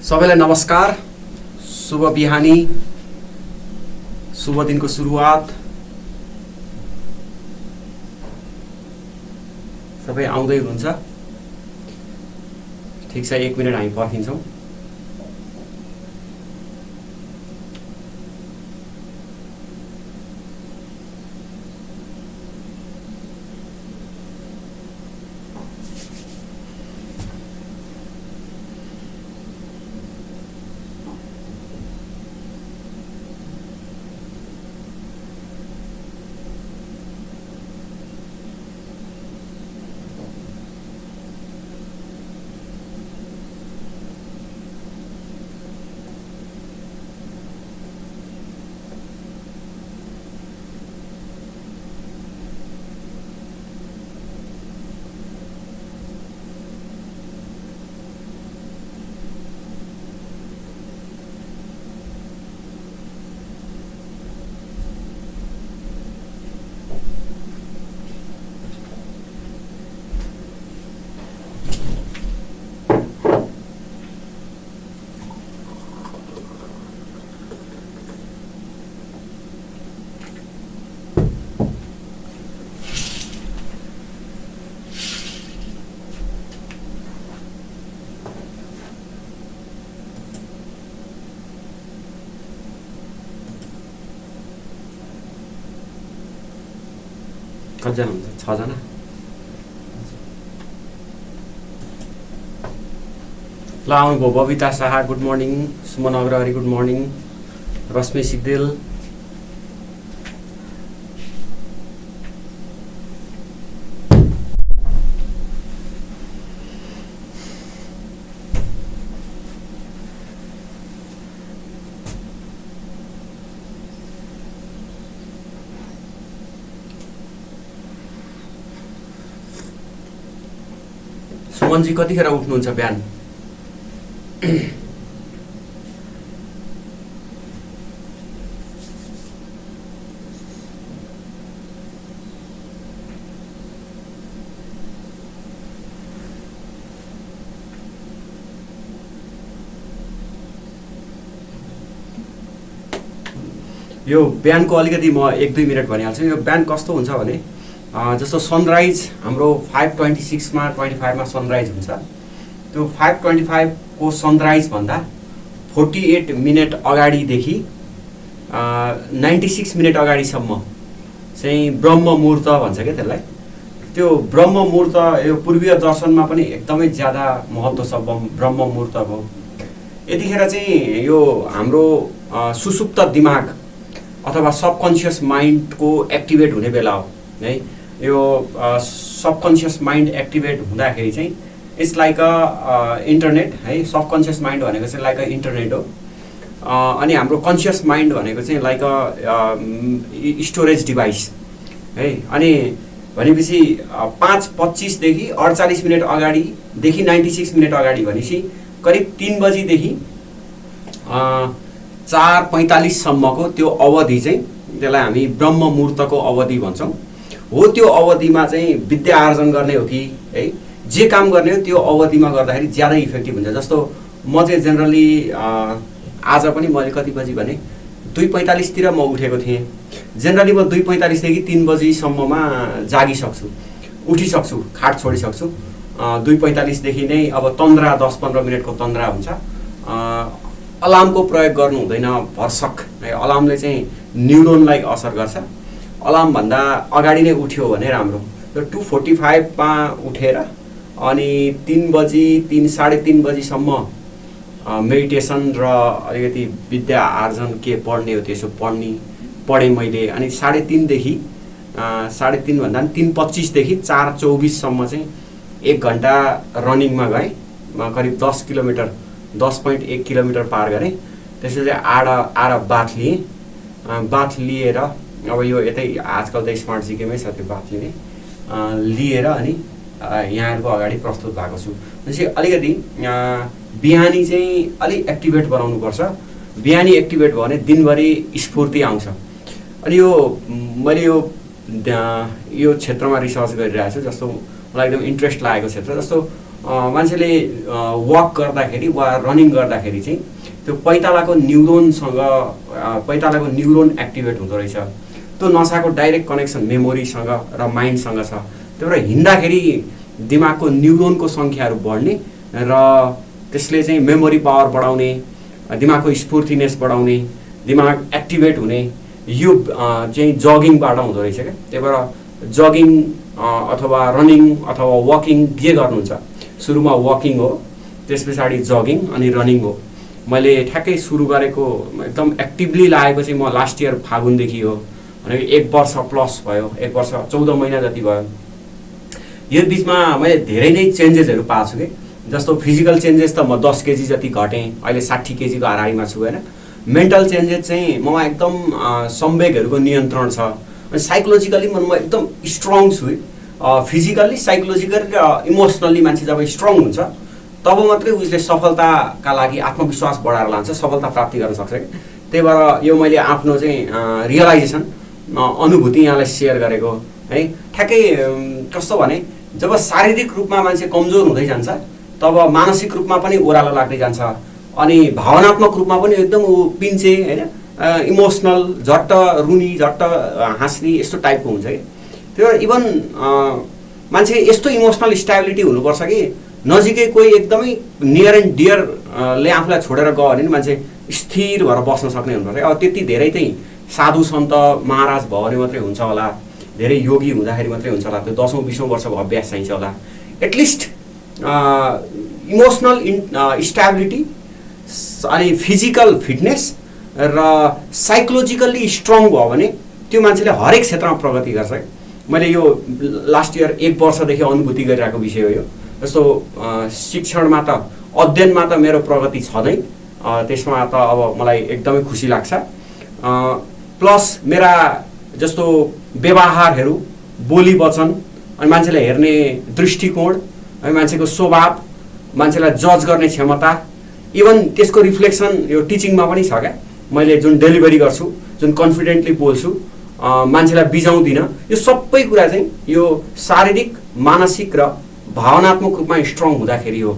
सबैलाई नमस्कार। शुभ बिहानी, शुभ दिनको सुरुवात। सबै आउँदै हुनुहुन्छ? ठिक छ, 1 मिनेट हामी पर्खिन्छौँ। कतिजना हुन्छ? 6 जना। ल आउनुभयो Babita Shah, good morning. Suman Agrawari, good morning. Rashmi Sigdel, सुमनजी कतिखेर उठ्नुहुन्छ बिहान? यो बिहानको अलिकति म 1-2 मिनट भनिहाल्छु। यो बिहान कस्तो हुन्छ भने जस्तो सनराइज हाम्रो 5:26 मा 25 मा सनराइज हुन्छ। त्यो 5:25 को सनराइज भन्दा 48 मिनट अगाडिदेखि 96 मिनट अगाडिसम्म चाहिँ ब्रह्म मुहूर्त भन्छ क्या त्यसलाई। त्यो ब्रह्म मुहूर्त यो पूर्वीय दर्शनमा पनि एकदमै ज्यादा महत्त्व छ ब्रह्म मुहूर्तको। यतिखेर चाहिँ यो हाम्रो सुसुप्त दिमाग अथवा सबकन्सियस माइन्डको एक्टिभेट हुने बेला हो है। यो सबकन्सियस माइन्ड एक्टिभेट हुँदाखेरि चाहिँ इट्स लाइक अ इन्टरनेट है। सबकन्सियस माइन्ड भनेको चाहिँ लाइक अ इन्टरनेट हो। अनि हाम्रो कन्सियस माइन्ड भनेको चाहिँ लाइक अ स्टोरेज डिभाइस है। अनि भनेपछि 5:25 देखि 48 मिनट अगाडिदेखि 96 मिनट अगाडि भनेपछि करिब 3 बजीदेखि 4:45 सम्मको त्यो अवधि चाहिँ त्यसलाई हामी ब्रह्म मुहूर्तको अवधि भन्छौँ। हो त्यो अवधिमा चाहिँ विद्या आर्जन गर्ने हो कि है जे काम गर्ने हो त्यो अवधिमा गर्दाखेरि ज्यादा इफेक्टिभ हुन्छ। जस्तो म चाहिँ जेनरली आज पनि मैले कति बजी भने 2:45 तिर म उठेको थिएँ। जेनरली म 2:45 देखि 3 बजीसम्ममा जागिसक्छु, उठिसक्छु, खाट छोडिसक्छु। 2:45 देखि नै अब तन्द्रा 10-15 मिनटको तन्द्रा हुन्छ। अलार्मको प्रयोग गर्नु हुँदैन भरसक है। अलार्मले चाहिँ न्युरोनलाई असर गर्छ। अलार्म भन्दा अगाडि नै उठ्यो भने राम्रो। त्यो 2:45 मा उठेर अनि 3 बजी 3-3:30 बजीसम्म मेडिटेसन र अलिकति विद्या आर्जन के पढ्ने हो त्यसो पढेँ मैले। अनि 3:30 देखि 3:30 भन्दा पनि 3:25 देखि 4:24 सम्म चाहिँ 1 घन्टा रनिङमा गएँ। करिब 10 किलोमिटर 10.1 किलोमिटर पार गरेँ। त्यसपछि आएर बाथ लिएँ। बाथ लिएर अब यो यतै आजकल त स्मार्ट जिकेमै छ त्यो बाथ लिने। लिएर अनि यहाँहरूको अगाडि प्रस्तुत भएको छु। त्यसपछि अलिकति बिहानी चाहिँ अलिक एक्टिभेट बनाउनुपर्छ। बिहानी एक्टिभेट भयो भने दिनभरि स्फूर्ति आउँछ। अनि यो मैले यो क्षेत्रमा रिसर्च गरिरहेको छु। जस्तो मलाई एकदम इन्ट्रेस्ट लागेको क्षेत्र जस्तो मान्छेले वक गर्दाखेरि वा रनिङ गर्दाखेरि चाहिँ त्यो पैतालाको न्युरोन एक्टिभेट हुँदो रहेछ। त्यो नसाको डाइरेक्ट कनेक्सन मेमोरीसँग र माइन्डसँग छ। त्यही भएर हिँड्दाखेरि दिमागको न्युरोनको सङ्ख्याहरू बढ्ने र त्यसले चाहिँ मेमोरी पावर बढाउने, दिमागको स्फूर्तिनेस बढाउने, दिमाग एक्टिभेट हुने, यो चाहिँ जगिङबाट हुँदो रहेछ क्या। त्यही भएर जगिङ अथवा रनिङ अथवा वकिङ जे गर्नुहुन्छ, सुरुमा वकिङ हो, त्यस पछाडि जगिङ अनि रनिङ हो। मैले ठ्याक्कै सुरु गरेको एकदम एक्टिभली लागेको चाहिँ म लास्ट इयर फागुनदेखि हो, अनि 1 वर्ष प्लस भयो, 1 वर्ष 14 महिना जति भयो। यो बिचमा मैले धेरै नै चेन्जेसहरू पाएको छु कि, जस्तो फिजिकल चेन्जेस त म 10 केजी जति घटेँ, अहिले 60 केजीको हाराहारीमा छु होइन। मेन्टल चेन्जेस चाहिँ ममा एकदम संवेगहरूको नियन्त्रण छ, अनि साइकोलोजिकली म एकदम स्ट्रङ छु। फिजिकल्ली, साइकोलोजिकली र इमोसनल्ली मान्छे जब स्ट्रङ हुन्छ तब मात्रै उसले सफलताका लागि आत्मविश्वास बढाएर लान्छ, सफलता प्राप्ति गर्न सक्छ। त्यही भएर यो मैले आफ्नो चाहिँ रियलाइजेसन अनुभूति यहाँलाई सेयर गरेको है। ठ्याक्कै कस्तो भने जब शारीरिक रूपमा मान्छे कमजोर हुँदै जान्छ तब मानसिक रूपमा पनि ओह्रालो लाग्दै जान्छ, अनि भावनात्मक रूपमा पनि एकदम ऊ पिन्छे होइन, इमोसनल, झट्ट रुनी झट्ट हाँस्ने यस्तो टाइपको हुन्छ कि। त्यो इभन मान्छे यस्तो इमोसनल स्टेबिलिटी हुनुपर्छ कि नजिकै कोही एकदमै नियर एन्ड डियरले आफूलाई छोडेर गयो भने मान्छे स्थिर भएर बस्न सक्ने हुनुपर्छ। अब त्यति धेरै चाहिँ साधु सन्त महाराज भयो भने मात्रै हुन्छ होला, धेरै योगी हुँदाखेरि मात्रै हुन्छ होला, त्यो 10औं 20औं वर्षको अभ्यास चाहिन्छ होला। एटलिस्ट इमोसनल स्टेबिलिटी अनि फिजिकल फिटनेस र साइकोलोजिकल्ली स्ट्रङ भयो भने त्यो मान्छेले हरेक क्षेत्रमा प्रगति गर्छ। मैले यो लास्ट इयर 1 वर्षदेखि अनुभूति गरिरहेको विषय हो यो। जस्तो शिक्षणमा त अध्ययनमा त मेरो प्रगति छँदै, त्यसमा त अब मलाई एकदमै खुसी लाग्छ। प्लस मेरा जस्तो व्यवहारहरू, बोली वचन, अनि मान्छेलाई हेर्ने दृष्टिकोण, अनि मान्छेको स्वभाव, मान्छेलाई जज गर्ने क्षमता, इभन त्यसको रिफ्लेक्सन यो टिचिङमा पनि छ क्या। मैले जुन डेलिभरी गर्छु, जुन कन्फिडेन्टली बोल्छु, मान्छेलाई बिजाउँदिनँ, यो सबै कुरा चाहिँ यो शारीरिक, मानसिक र भावनात्मक रूपमा स्ट्रङ हुँदाखेरि हो।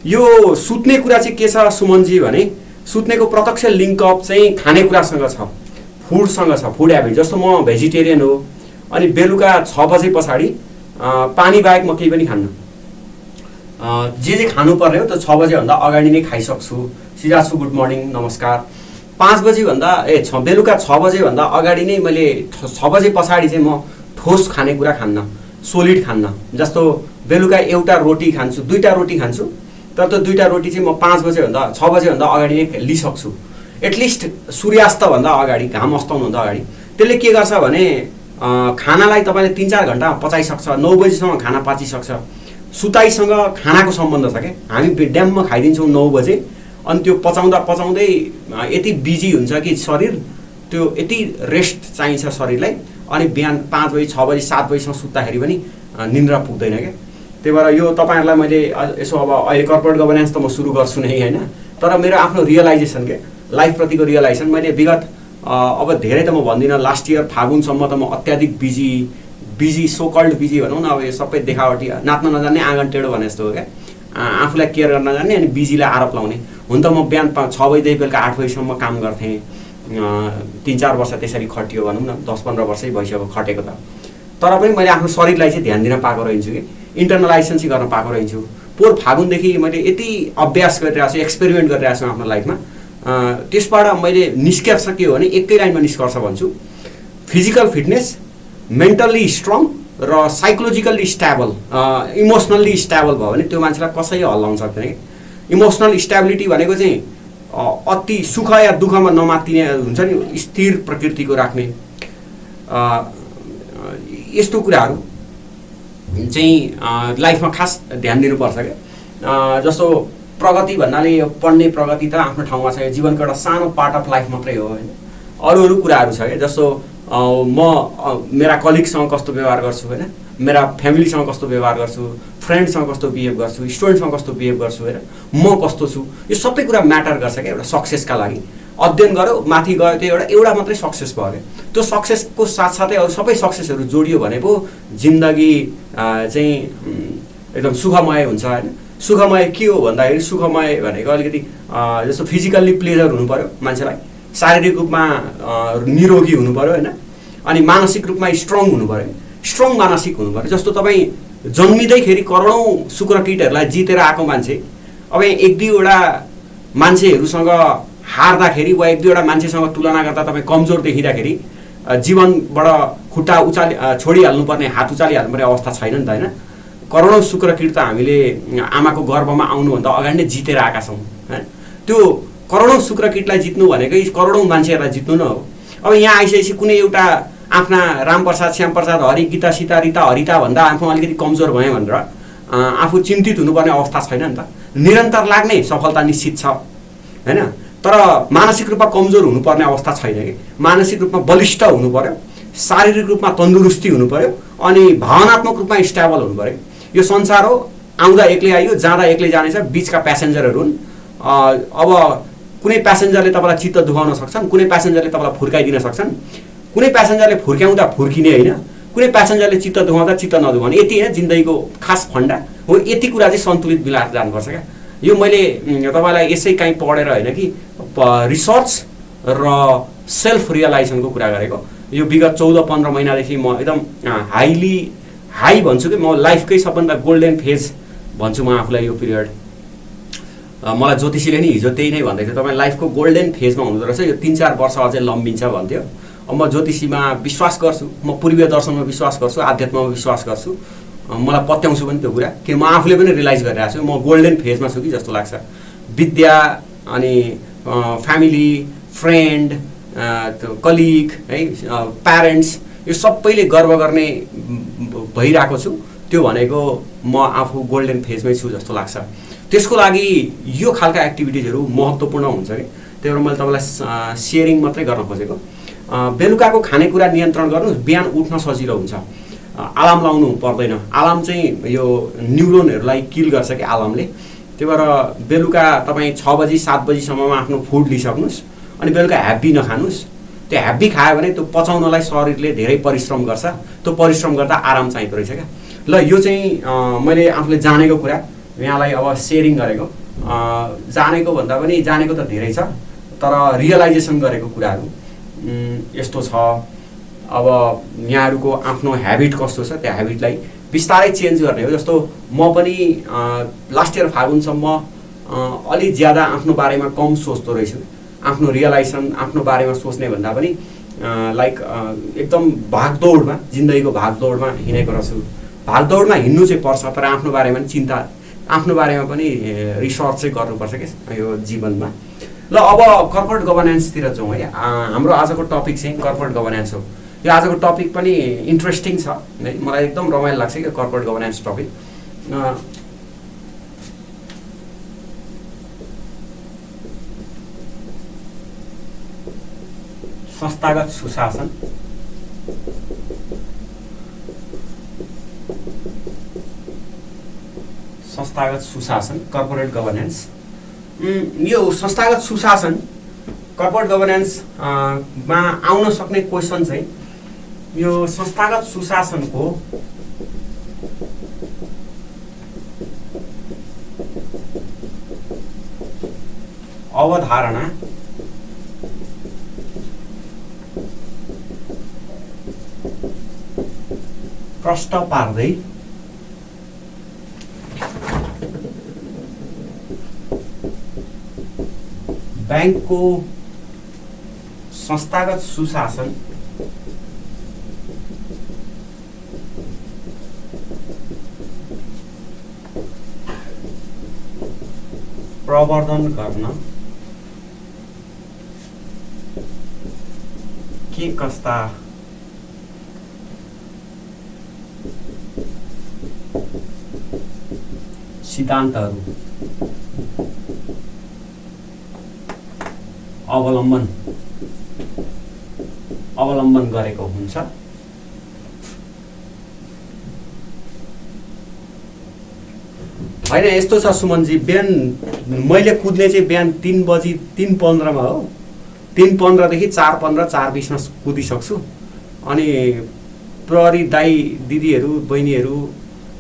यो सुत्ने कुरा चाहिँ के छ सुमनजी भने, सुत्नेको प्रत्यक्ष लिङ्कअप चाहिँ खानेकुरासँग छ, फुडसँग छ, फुड ह्याबिट। जस्तो म भेजिटेरियन हो, अनि बेलुका 6 बजे पछाडि पानी बाहेक म केही पनि खान्न। जे खानुपर्ने हो त्यो 6 बजेभन्दा अगाडि नै खाइसक्छु। सिधा छु, गुड मर्निङ, नमस्कार। 5 बजेभन्दा बेलुका 6 बजेभन्दा अगाडि नै मैले 6 बजे पछाडि चाहिँ म ठोस खानेकुरा खान्न, सोलिड खान्न। जस्तो बेलुका एउटा रोटी खान्छु, 2टा रोटी खान्छु, तर त्यो 2टा रोटी चाहिँ म 5 बजेभन्दा 6 बजेभन्दा अगाडि नै लिइसक्छु। एटलिस्ट सूर्यास्तभन्दा अगाडि, घाम अस्ताउनुभन्दा अगाडि। त्यसले के गर्छ भने खानालाई तपाईँले 3-4 घन्टा पचाइसक्छ, 9 बजीसम्म खाना पाचिसक्छ। सुताइसँग खानाको सम्बन्ध छ क्या। हामी ड्याममा खाइदिन्छौँ 9 बजे, अनि त्यो पचाउँदै यति बिजी हुन्छ कि शरीर, त्यो यति रेस्ट चाहिन्छ शरीरलाई, अनि बिहान 5 बजी 6 बजी 7 बजीसम्म सुत्दाखेरि पनि निन्द्रा पुग्दैन क्या। त्यही भएर यो तपाईँहरूलाई मैले यसो अब अहिले कर्पोरेट गभर्नेन्स त म सुरु गर्छु नै होइन, तर मेरो आफ्नो रियलाइजेसन के लाइफप्रतिको रियलाइजेसन, मैले विगत अब धेरै त म भन्दिनँ, लास्ट इयर फागुनसम्म त म अत्याधिक बिजी सोकल्ड बिजी भनौँ न। अब यो सबै देखावटी, नाच्न नजान्ने, आँगन टेढो भने जस्तो हो क्या, आफूलाई केयर गर्न नजान्ने अनि बिजीलाई आरोप लाउने। हुन त म बिहान 6 बजीदेखि बेलुका 8 बजीसम्म काम गर्थेँ। 3-4 वर्ष त्यसरी खटियो भनौँ न, 10-15 वर्षै भइसक्यो खटेको त। तर पनि मैले आफ्नो शरीरलाई चाहिँ ध्यान दिन पाएको रहन्छु कि, इन्टरनलाइजेसन चाहिँ गर्न पाएको रहन्छु। पोहोर फागुनदेखि मैले यति अभ्यास गरिरहेको छु, एक्सपेरिमेन्ट गरिरहेको छु आफ्नो लाइफमा। त्यसबाट मैले निष्कर्ष के हो भने, एकै लाइनमा निष्कर्ष भन्छु, फिजिकल फिटनेस, मेन्टल्ली स्ट्रङ र साइकोलोजिकल्ली स्टेबल, इमोसनल्ली स्टेबल भयो भने त्यो मान्छेलाई कसैले हल्लाउन सक्दैन कि। इमोसनल स्टेबिलिटी भनेको चाहिँ अति सुख या दुःखमा नमात्तिने हुन्छ नि, स्थिर प्रकृतिको राख्ने, यस्तो कुराहरू चाहिँ लाइफमा खास ध्यान दिनुपर्छ क्या। जस्तो प्रगति भन्नाले यो पढ्ने प्रगति त आफ्नो ठाउँमा छ, यो जीवनको एउटा सानो पार्ट अफ लाइफ मात्रै हो होइन। अरू कुराहरू छ क्या, जस्तो म मेरा कलिगसँग कस्तो व्यवहार गर्छु होइन, मेरा फ्यामिलीसँग कस्तो व्यवहार गर्छु, फ्रेन्डसँग कस्तो बिहेभ गर्छु, स्टुडेन्टसँग कस्तो बिहेभ गर्छु होइन, म कस्तो छु, यो सबै कुरा म्याटर गर्छ क्या एउटा सक्सेसका लागि। अध्ययन गऱ्यो, माथि गयो, त्यो एउटा मात्रै सक्सेस भयो क्या। त्यो सक्सेसको साथसाथै अरू सबै सक्सेसहरू जोडियो भने पो जिन्दगी चाहिँ एकदम सुखमय हुन्छ होइन। सुखमय के हो भन्दाखेरि सुखमय भनेको अलिकति जस्तो फिजिकल्ली प्लेजर हुनु पर्यो मान्छेलाई, शारीरिक रूपमा निरोगी हुनु पर्यो होइन, अनि मानसिक रूपमा स्ट्रङ हुनु पर्यो, स्ट्रङ मानसिक हुनु पर्यो। जस्तो तपाईँ जन्मिँदैखेरि करोडौँ शुक्रकीटहरूलाई जितेर आएको मान्छे अब एक दुईवटा मान्छेहरूसँग हार्दाखेरि वा एक दुईवटा मान्छेसँग तुलना गर्दा तपाईँ कमजोर देखिँदाखेरि जीवनबाट खुट्टा छोडिहाल्नुपर्ने, हात उचालिहाल्नुपर्ने अवस्था छैन नि त होइन। करोडौँ शुक्रकीट त हामीले आमाको गर्भमा आउनुभन्दा अगाडि नै जितेर आएका छौँ होइन। त्यो करोडौँ शुक्रकीटलाई जित्नु भनेकै करोडौँ मान्छेहरूलाई जित्नु न हो। अब यहाँ आइसकेपछि कुनै एउटा आफ्ना रामप्रसाद, श्यामप्रसाद, हरि, गीता, सीता, रीता, हरिता भन्दा आफू अलिकति कमजोर भएँ भनेर आफू चिन्तित हुनुपर्ने अवस्था छैन नि त। निरन्तर लाग्ने सफलता निश्चित छ होइन, तर मानसिक रूपमा कमजोर हुनुपर्ने अवस्था छैन कि। मानसिक रूपमा बलिष्ठ हुनु पर्यो, शारीरिक रूपमा तन्दुरुस्ती हुनु पर्यो, अनि भावनात्मक रूपमा स्टेबल हुनु पर्यो। यो संसार हो, आउँदा एक्लै आइयो, जाँदा एक्लै जानेछ, बिचका प्यासेन्जरहरू हुन्। अब कुनै प्यासेन्जरले तपाईँलाई चित्त दुखाउन सक्छन्, कुनै प्यासेन्जरले तपाईँलाई फुर्काइदिन सक्छन्, कुनै प्यासेन्जरले फुर्क्याउँदा फुर्किने होइन, कुनै प्यासेन्जरले चित्त दुखाउँदा चित्त नदुखाउने। यति होइन जिन्दगीको खास फन्डा हो। यति कुरा चाहिँ सन्तुलित मिलाएर जानुपर्छ क्या। यो मैले तपाईँलाई यसै कहीँ पढेर होइन कि रिसर्च र सेल्फ रियलाइजेसनको कुरा गरेको। यो विगत 14-15 महिनादेखि म एकदम हाई भन्छु कि म लाइफकै सबभन्दा गोल्डन फेज भन्छु म आफूलाई। यो पिरियड मलाई ज्योतिषीले नि हिजो त्यही नै भन्दै थियो, तपाईँ लाइफको गोल्डन फेजमा हुँदो रहेछ, यो 3-4 वर्ष अझै लम्बिन्छ भन्थ्यो। अब म ज्योतिषीमा विश्वास गर्छु, म पूर्वीय दर्शनमा विश्वास गर्छु, आध्यात्ममा विश्वास गर्छु, मलाई पत्याउँछु पनि त्यो कुरा, कि म आफूले पनि रियलाइज गरिरहेको छु म गोल्डन फेजमा छु कि जस्तो लाग्छ। विद्या अनि फ्यामिली, फ्रेन्ड, कलिग है, प्यारेन्ट्स, यो सबैले गर्व गर्ने भइरहेको छु। त्यो भनेको म आफू गोल्डन फेजमै छु जस्तो लाग्छ। त्यसको लागि यो खालका एक्टिभिटिजहरू महत्त्वपूर्ण हुन्छ कि। त्यही भएर मैले तपाईँलाई सेयरिङ मात्रै गर्न खोजेको। बेलुकाको खानेकुरा नियन्त्रण गर्नुहोस्, बिहान उठ्न सजिलो हुन्छ, अलार्म लाउनु पर्दैन। अलार्म चाहिँ यो न्युरोनहरूलाई किल गर्छ कि अलार्मले। त्यही भएर बेलुका तपाईँ 6 बजी 7 बजीसम्ममा आफ्नो फुड लिइसक्नुहोस्, अनि बेलुका ह्याप्पी नखानुहोस्। त्यो ह्याप्पी खायो भने त्यो पचाउनलाई शरीरले धेरै परिश्रम गर्छ, त्यो परिश्रम गर्दा आराम चाहिँदो रहेछ क्या। ल यो चाहिँ मैले आफूले जानेको कुरा यहाँलाई अब सेयरिङ गरेको। जानेको भन्दा पनि जानेको त धेरै छ, तर रियलाइजेसन गरेको कुराहरू यस्तो छ। अब यहाँहरूको आफ्नो ह्याबिट कस्तो छ, त्यो ह्याबिटलाई बिस्तारै चेन्ज गर्ने हो। जस्तो म पनि लास्ट इयर फागुनसम्म अलि ज्यादा आफ्नो बारेमा कम सोच्दो रहेछु। आफ्नो रियलाइजेसन, आफ्नो बारेमा सोच्ने भन्दा पनि लाइक एकदम भागदौडमा, जिन्दगीको भागदौडमा हिँडेको रहेछु। भागदौडमा हिँड्नु चाहिँ पर्छ, तर आफ्नो बारेमा पनि चिन्ता, आफ्नो बारेमा पनि रिसर्च चाहिँ गर्नुपर्छ क्या यो जीवनमा। ल अब कर्पोरेट गभर्नेन्सतिर जाउँ है। हाम्रो आजको टपिक चाहिँ कर्पोरेट गभर्नेन्स हो। यो आजको टपिक पनि इन्ट्रेस्टिङ छ है, मलाई एकदम रमाइलो लाग्छ क्या कर्पोरेट गभर्नेन्स टपिक। संस्थागत सुशासन, संस्थागत सुशासन, कर्पोरेट गभर्नेन्स। यो संस्थागत सुशासन, कर्पोरेट गभर्नेन्समा आउन सक्ने क्वेसन चाहिँ यो संस्थागत सुशासनको अवधारणा प्रश्न पार्दै बैंकको संस्थागत सुशासन प्रवर्धन गर्न के कस्ता सिद्धान्तहरू अवलम्बन गरेको हुन्छ। होइन यस्तो छ सुमनजी, बिहान मैले कुद्ने चाहिँ बिहान 3 बजी 3:15 हो। 3:15 देखि 4:15 4:20 कुदिसक्छु। अनि प्रहरी दाई दिदीहरू बहिनीहरू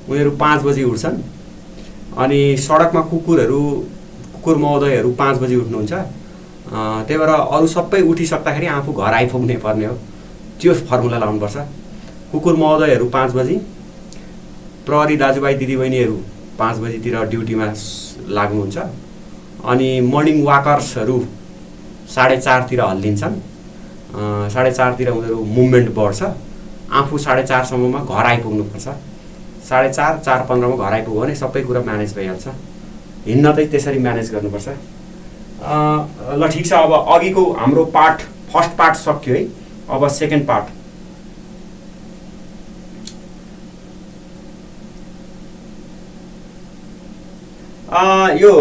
उनीहरू 5 बजी उठ्छन् अनि सडकमा कुकुर महोदयहरू 5 बजी उठ्नुहुन्छ। त्यही भएर अरू सबै उठिसक्दाखेरि आफू घर आइपुग्ने पर्ने हो, त्यो फर्मुला लाउनुपर्छ। कुकुर महोदयहरू 5 बजी, प्रहरी दाजुभाइ दिदीबहिनीहरू 5 बजीतिर ड्युटीमा लाग्नुहुन्छ अनि मर्निङ वाकर्सहरू 4:30 तिर हल्लिन्छन्। 4:30 तिर उनीहरू मुभमेन्ट बढ्छ, आफू 4:30 सम्ममा घर आइपुग्नुपर्छ। 4:30 4:15 मा घर आइपुग्यो भने सबै कुरा म्यानेज भइहाल्छ। हिँड्न चाहिँ त्यसरी म्यानेज गर्नुपर्छ। ल ठिक छ, अब अघिको हाम्रो फर्स्ट पार्ट सक्यो है। अब सेकेन्ड पार्ट। यो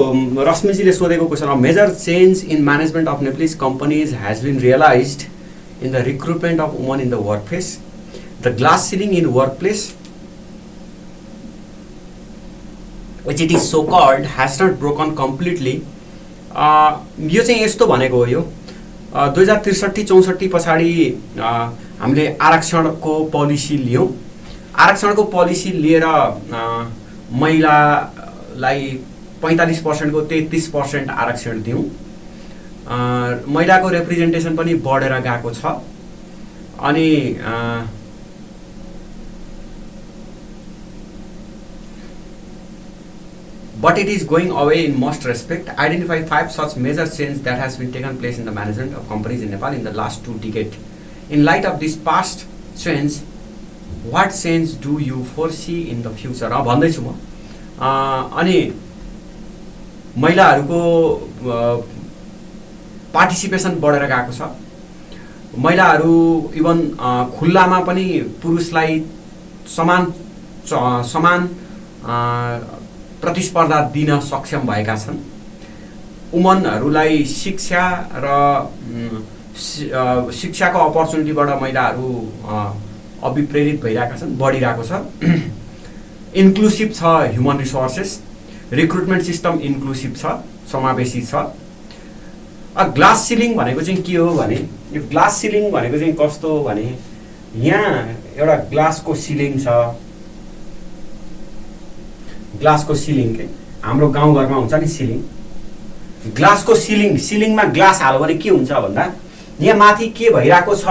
रश्मिजीले सोधेको question, major change in management of Nepalese companies has been realized in the recruitment of woman in the workplace. The glass ceiling in workplace which it is so called has not broken completely। यो चाहिँ यस्तो भनेको हो। यो 2063-64 पछाडि हामीले आरक्षणको policy लियौँ। आरक्षणको पोलिसी लिएर महिलालाई 45% को 33% आरक्षण दियौँ। महिलाको रिप्रेजेन्टेसन पनि बढेर गएको छ। अनि but it is going away in most respect। Identify 5 such major changes that has been taken place in the management of companies in Nepal in the last 2 decades। In light of this past change, what change do you foresee in the future? भन्दैछु म। अनि महिलाहरूको participation बढेर गएको छ। महिलाहरू even खुल्लामा पनि पुरुषलाई समान प्रतिस्पर्धा दिन सक्षम भएका छन्। वुमनहरूलाई शिक्षा र शिक्षाको अपर्च्युनिटीबाट महिलाहरू अभिप्रेरित भइरहेका छन्, बढिरहेको छ। इन्क्लुसिभ छ human resources, recruitment system inclusive छ, समावेशी छ। ग्लास सिलिङ भनेको चाहिँ के हो भने, यो ग्लास सिलिङ भनेको चाहिँ कस्तो हो भने, यहाँ एउटा ग्लासको सिलिङ छ। ग्लासको सिलिङ के हाम्रो गाउँघरमा हुन्छ नि सिलिङ। ग्लासको सिलिङमा ग्लास हाल्यो भने के हुन्छ भन्दा, यहाँ माथि के भइरहेको छ,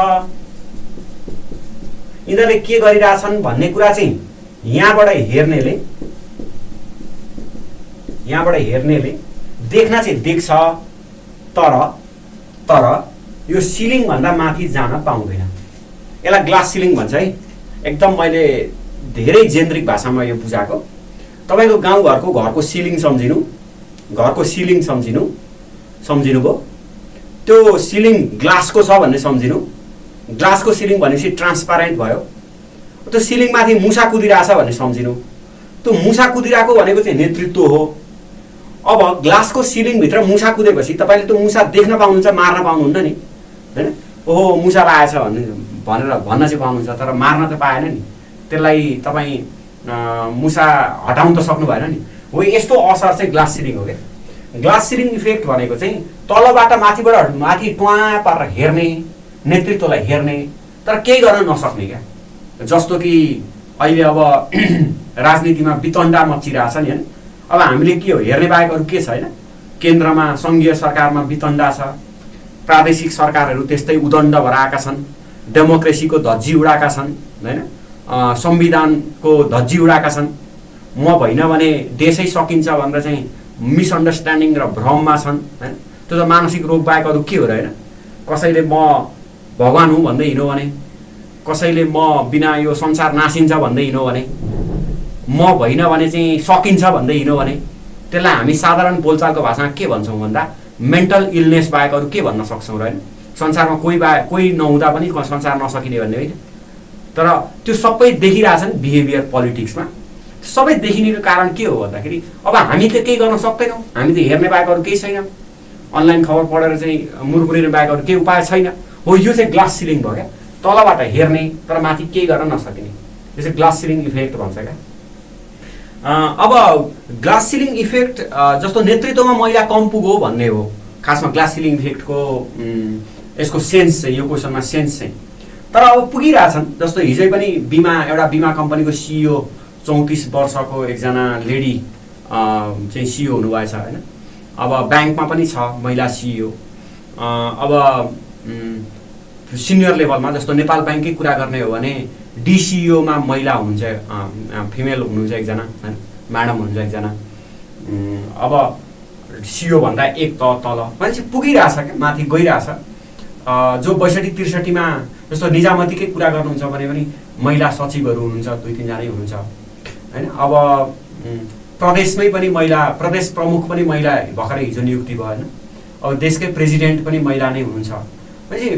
यिनीहरूले के गरिरहेछन् भन्ने कुरा चाहिँ यहाँबाट हेर्नेले देख्न चाहिँ देख्छ, तर यो सिलिङ भन्दा माथि जान पाउँदैन। यसलाई ग्लास सिलिङ भन्छ है। एकदम मैले धेरै जेनरिक भाषामा यो बुझाएको। तपाईको घरको सिलिङ सम्झिनु, सम्झिनुभयो। त्यो सिलिङ ग्लासको छ भन्ने सम्झिनु। ग्लासको सिलिङ भनेपछि ट्रान्सपारेन्ट भयो। त्यो सिलिङ माथि मुसा कुदिरहेछ भन्ने सम्झिनु। त्यो मुसा कुदिरहेको भनेको चाहिँ नेतृत्व हो। अब ग्लासको सिलिङ भित्र मुसा कुदेपछि तपाईले त्यो मुसा देख्न पाउनुहुन्छ, मार्न पाउनुहुन्न नि, हैन? ओहो मुसा लागेछ भनेर भन्न चाहिँ पाउनुहुन्छ, तर मार्न त पाएन नि। त्यसलाई तपाई मुसा हटाउन त सक्नु भएन नि। हो यस्तो असर चाहिँ ग्लास सिलिङ हो के। ग्लास सिलिङ इफेक्ट भनेको चाहिँ तलबाट माथि टुवा पारेर हेर्ने, नेतृत्वलाई हेर्ने, तर केही गर्न नसक्ने क्या। जस्तो कि अहिले अब राजनीतिमा वितण्डा मचिरहेछ नि, हैन? अब हामीले के हो, हेर्ने बाहेक अरू के छैन। केन्द्रमा संघीय सरकारमा वितण्डा छ, प्रादेशिक सरकारहरू त्यस्तै उदण्ड भराएका छन्, डेमोक्रेसीको धज्जी उडाएका छन्, हैन? संविधानको धज्जी उडाएका छन्। म भइन भने देशै सकिन्छ भनेर चाहिँ मिसअन्डरस्ट्यान्डिङ र भ्रममा छन्, हैन? त्यो त मानसिक रोग बाहेक अरू के हो र, हैन? कसैले म भगवान हुँ भन्दै हिँड्यो भने, कसैले म बिना यो संसार नासिन्छ भन्दै हिँड्यो भने, म भइन भने चाहिँ सकिन्छ भन्दै हिँड्यो भने, त्यसलाई हामी साधारण बोलचालको भाषामा के भन्छौँ भन्दा मेन्टल इलनेस बाहेक अरू के भन्न सक्छौँ र, हैन? संसारमा कोही नहुँदा पनि संसार नसकिने भन्ने होइन। तर त्यो सबै देखिरहेछन् बिहेभियर पोलिटिक्समा। सबै देखिनेको कारण के हो भन्दाखेरि अब हामी त केही गर्न सक्दैनौँ। हामी त हेर्ने बाहेक अरू केही छैन। अनलाइन खबर पढेर चाहिँ मुरमुरिने बाहेक अरू केही उपाय छैन। हो यो चाहिँ ग्लास सिलिङ भयो क्या। तलबाट हेर्ने तर माथि केही गर्न नसकिने, यो चाहिँ ग्लास सिलिङ इफेक्ट भन्छ क्या। अब ग्लास सिलिङ इफेक्ट जस्तो नेतृत्वमा महिला कम पुग्यो भन्ने हो खासमा ग्लास सिलिङ इफेक्टको यसको सेन्स चाहिँ, यो क्वेसनमा सेन्स चाहिँ। तर अब पुगिरहेछन्। जस्तो हिजै पनि एउटा बिमा कम्पनीको सिइओ 34 वर्षको एकजना लेडी चाहिँ सिइओ हुनुभएछ होइन। अब ब्याङ्कमा पनि छ महिला सिइओ। अब सिनियर लेभलमा जस्तो नेपाल ब्याङ्ककै कुरा गर्ने हो भने डिसिइओमा महिला हुनुहुन्छ, फिमेल हुनुहुन्छ एकजना होइन, म्याडम हुनुहुन्छ एकजना। अब सिइओ भन्दा एक तल मान्छे पुगिरहेछ क्या, माथि गइरहेछ। जो 62-63मा जस्तो निजामतीकै कुरा गर्नुहुन्छ भने पनि महिला सचिवहरू हुनुहुन्छ, 2-3 जनै हुनुहुन्छ होइन। अब प्रदेशमै पनि महिला, प्रदेश प्रमुख पनि महिला भर्खरै हिजो नियुक्ति भयो होइन। अब देशकै प्रेसिडेन्ट पनि महिला नै हुनुहुन्छ। भनेपछि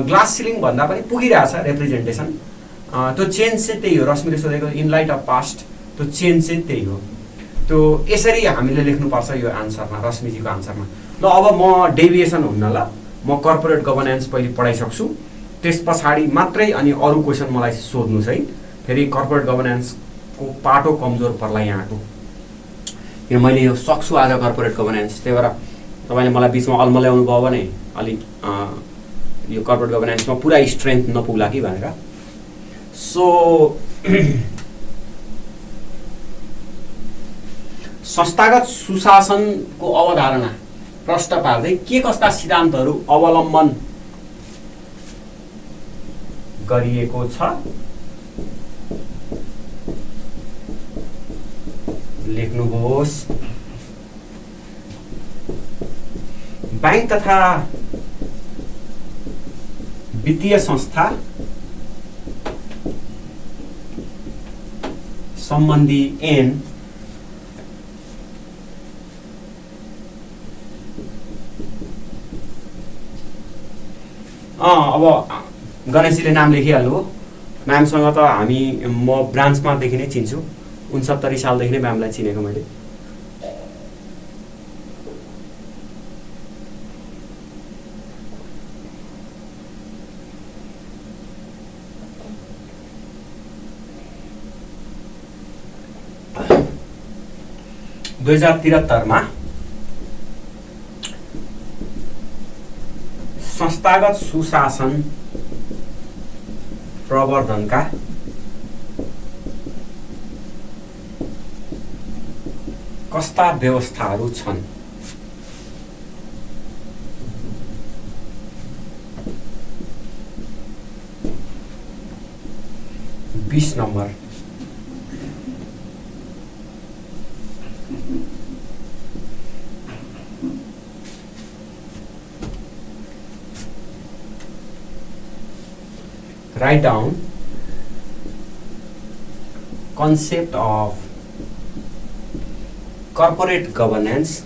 ग्लास सिलिङ भन्दा पनि पुगिरहेछ रिप्रेजेन्टेसन। त्यो चेन्ज चाहिँ त्यही हो। रश्मिले सोधेको इन लाइट अफ पास्ट, त्यो चेन्ज चाहिँ त्यही हो। त्यो यसरी हामीले लेख्नुपर्छ यो आन्सरमा, रश्मिजीको आन्सरमा। ल अब म डेभिएसन हुन्न, ल म कर्पोरेट गभर्नेन्स पहिले पढाइसक्छु, त्यस पछाडि मात्रै अनि अरू क्वेसन मलाई सोध्नुहोस् है। फेरि कर्पोरेट गभर्नेन्सको पाटो कमजोर पर्ला यहाँको, किन मैले यो सक्छु आज कर्पोरेट गभर्नेन्स। त्यही भएर तपाईँले मलाई बिचमा अल्मल्याउनु भयो भने अलिक यो कर्पोरेट गभर्नेन्समा पुरा स्ट्रेन्थ नपुग्ला कि भनेर। सो संस्थागत सुशासनको अवधारणा प्रश्न पार्दै के कस्ता सिद्धान्तहरू अवलम्बन गरिएको छ लेख्नुहोस्। बैंक तथा वित्तीय संस्था सम्बन्धी ऐन अब गणेशजीले नाम लेखिहाल्नु। म्यामसँग त म ब्रान्चमादेखि नै चिन्छु, 69 सालदेखि नै म्यामलाई चिनेको मैले। – 2073मा संस्थागत सुशासन प्रवर्धनका कस्ता व्यवस्थाहरू छन्? बीस number. Write down concept of corporate governance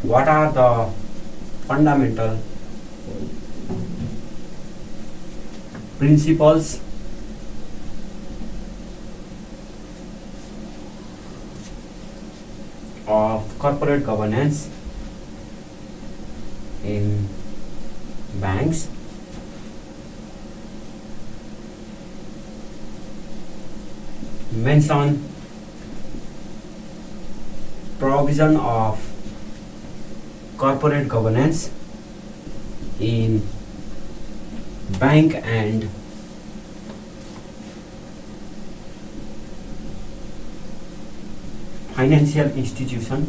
what are the fundamental principles of corporate governance in banks? Mention provision of corporate governance in bank and financial institution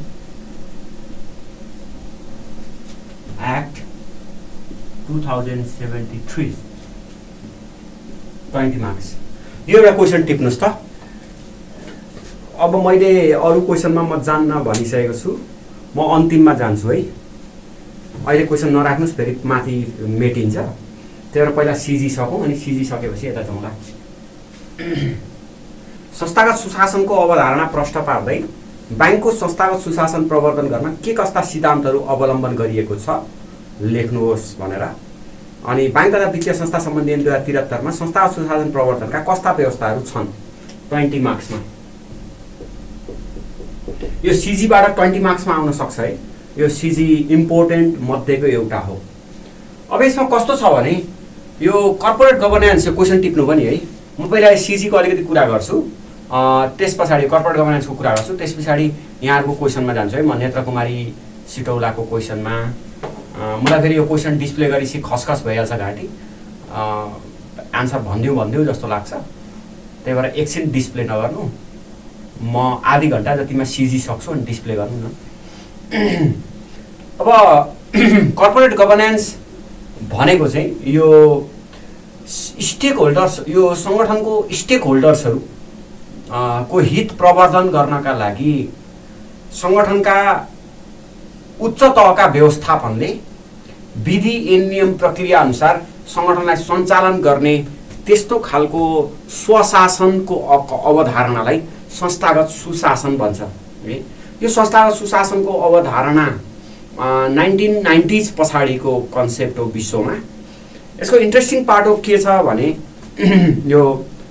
Act 2073 20 marks. यो एउटा क्वेसन टिप्नुस् त। अब मैले अरु क्वेसनमा म जान्न भनिसकेको छु, म अन्तिममा जान्छु है। अहिले क्वेसन नराख्नुस्, फेरि माथि मेटिन्छ। त्यही भएर पहिला सिजी सकौं, अनि सिजी सकेपछि यता जाउँला। संस्थागत सुशासनको अवधारणा प्रश्न पार्दै बैंकको संस्थागत सुशासन प्रवर्धन गर्न के कस्ता सिद्धान्तहरू अवलम्बन गरिएको छ लेख्नुहोस् भनेर। अनि बैंक तथा वित्तीय संस्था सम्बन्धी 2073 मा संस्थागत सुशासन प्रवर्धनका कस्ता व्यवस्थाहरू छन् 20 मार्क्समा। यो सिजी बाट 20 मार्क्समा आउन सक्छ है। यो सिजी इम्पोर्टेन्ट मध्येको एउटा हो। अब यसमा कस्तो छ भने यो कर्पोरेट गभर्नेन्स क्वेसन टिप्नु पनि है, म पहिला सिजी को अलिकति कुरा गर्छु, त्यस पछाडि कर्पोरेट गभर्नेन्सको कुरा गर्छु, त्यस पछाडि यहाँहरुको क्वेशनमा जान्छु है। म नेत्र कुमारी सिटौलाको क्वेशनमा मलाई फेरि यो क्वेशन डिस्प्ले गरेपछि खसखस भइहाल्छ घाँटी, आन्सर भन्दिउँ जस्तो लाग्छ। त्यही भएर एकछिन डिस्प्ले नगर्नु, म आधी घण्टा जतिमा सिजी सक्छु अनि डिस्प्ले गर्नु न। अब कर्पोरेट गभर्नेन्स भनेको चाहिँ यो स्टेक होल्डर्स, यो संगठनको स्टेक होल्डर्सहरु को हित प्रवर्धन गर्नका लागि संगठनका उच्च तहका व्यवस्थापनले विधि ऐन नियम प्रक्रिया अनुसार संगठनलाई सञ्चालन गर्ने त्यस्तो खालको स्वशासनको अवधारणालाई संस्थागत सुशासन भन्छ है। यो संस्थागत सुशासनको अवधारणा 1990s पछाडिको कन्सेप्ट हो विश्वमा। यसको इन्ट्रेस्टिङ पार्ट हो के छ भने यो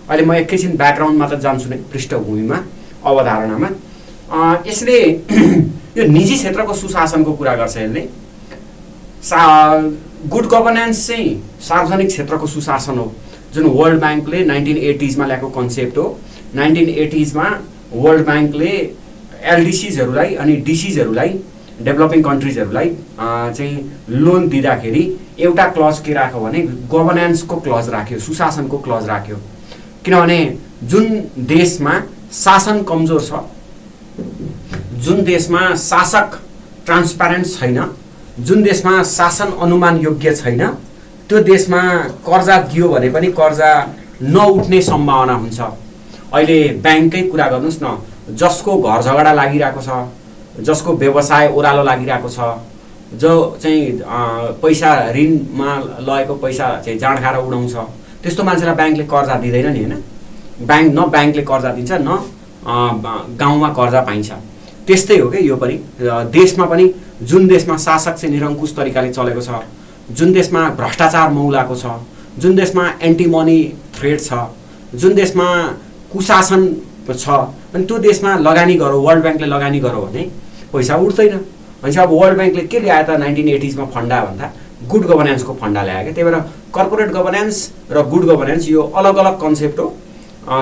अहिले म एकैछिन ब्याकग्राउन्डमा त जान्छु नै, पृष्ठभूमिमा अवधारणामा। यसले यो निजी क्षेत्रको सुशासनको कुरा गर्छ। यसले गुड गभर्नेन्स चाहिँ सार्वजनिक क्षेत्रको सुशासन हो, जुन वर्ल्ड ब्याङ्कले 1980s मा ल्याएको कन्सेप्ट हो। 1980s मा वर्ल्ड ब्याङ्कले एलडिसीजहरुलाई अनि डीसीजहरुलाई, डेभलपिङ कन्ट्रीजहरुलाई चाहिँ लोन दिँदाखेरि एउटा क्लज के राख्यो भने गभर्नेन्सको क्लज राख्यो, सुशासनको क्लज राख्यो। किनभने जुन देशमा शासन कमजोर छ, जुन देशमा शासक ट्रान्सप्यारेन्ट छैन, जुन देशमा शासन अनुमान योग्य छैन, त्यो देशमा कर्जा दियो भने पनि कर्जा नउठ्ने सम्भावना हुन्छ। अहिले ब्याङ्ककै कुरा गर्नुस् न, जसको घर झगडा लागिरहेको छ, जसको व्यवसाय ओह्रालो लागिरहेको छ, जो चाहिँ पैसा ऋणमा लगेको पैसा चाहिँ जाँड खाएर उडाउँछ, त्यस्तो मान्छेलाई ब्याङ्कले कर्जा दिँदैन नि हैन। ब्याङ्कले कर्जा दिन्छ, न गाउँमा कर्जा पाइन्छ। त्यस्तै हो के यो पनि। देशमा पनि जुन देशमा शासक चाहिँ निरङ्कुश तरिकाले चलेको छ, जुन देशमा भ्रष्टाचार मौलाको छ, जुन देशमा एन्टी मनी थ्रेट छ, जुन देशमा कुशासन छ, अनि त्यो देशमा लगानी गरौ, वर्ल्ड ब्याङ्कले लगानी गरौ भने पैसा उठ्दैन। अनि अब वर्ल्ड ब्याङ्कले के ल्यायो त 1980s मा फन्डा भन्दा गुड गभर्नेन्सको फन्डा ल्यायो के। त्यही भएर कर्पोरेट गभर्नेन्स र गुड गभर्नेन्स यो अलग अलग कन्सेप्ट हो।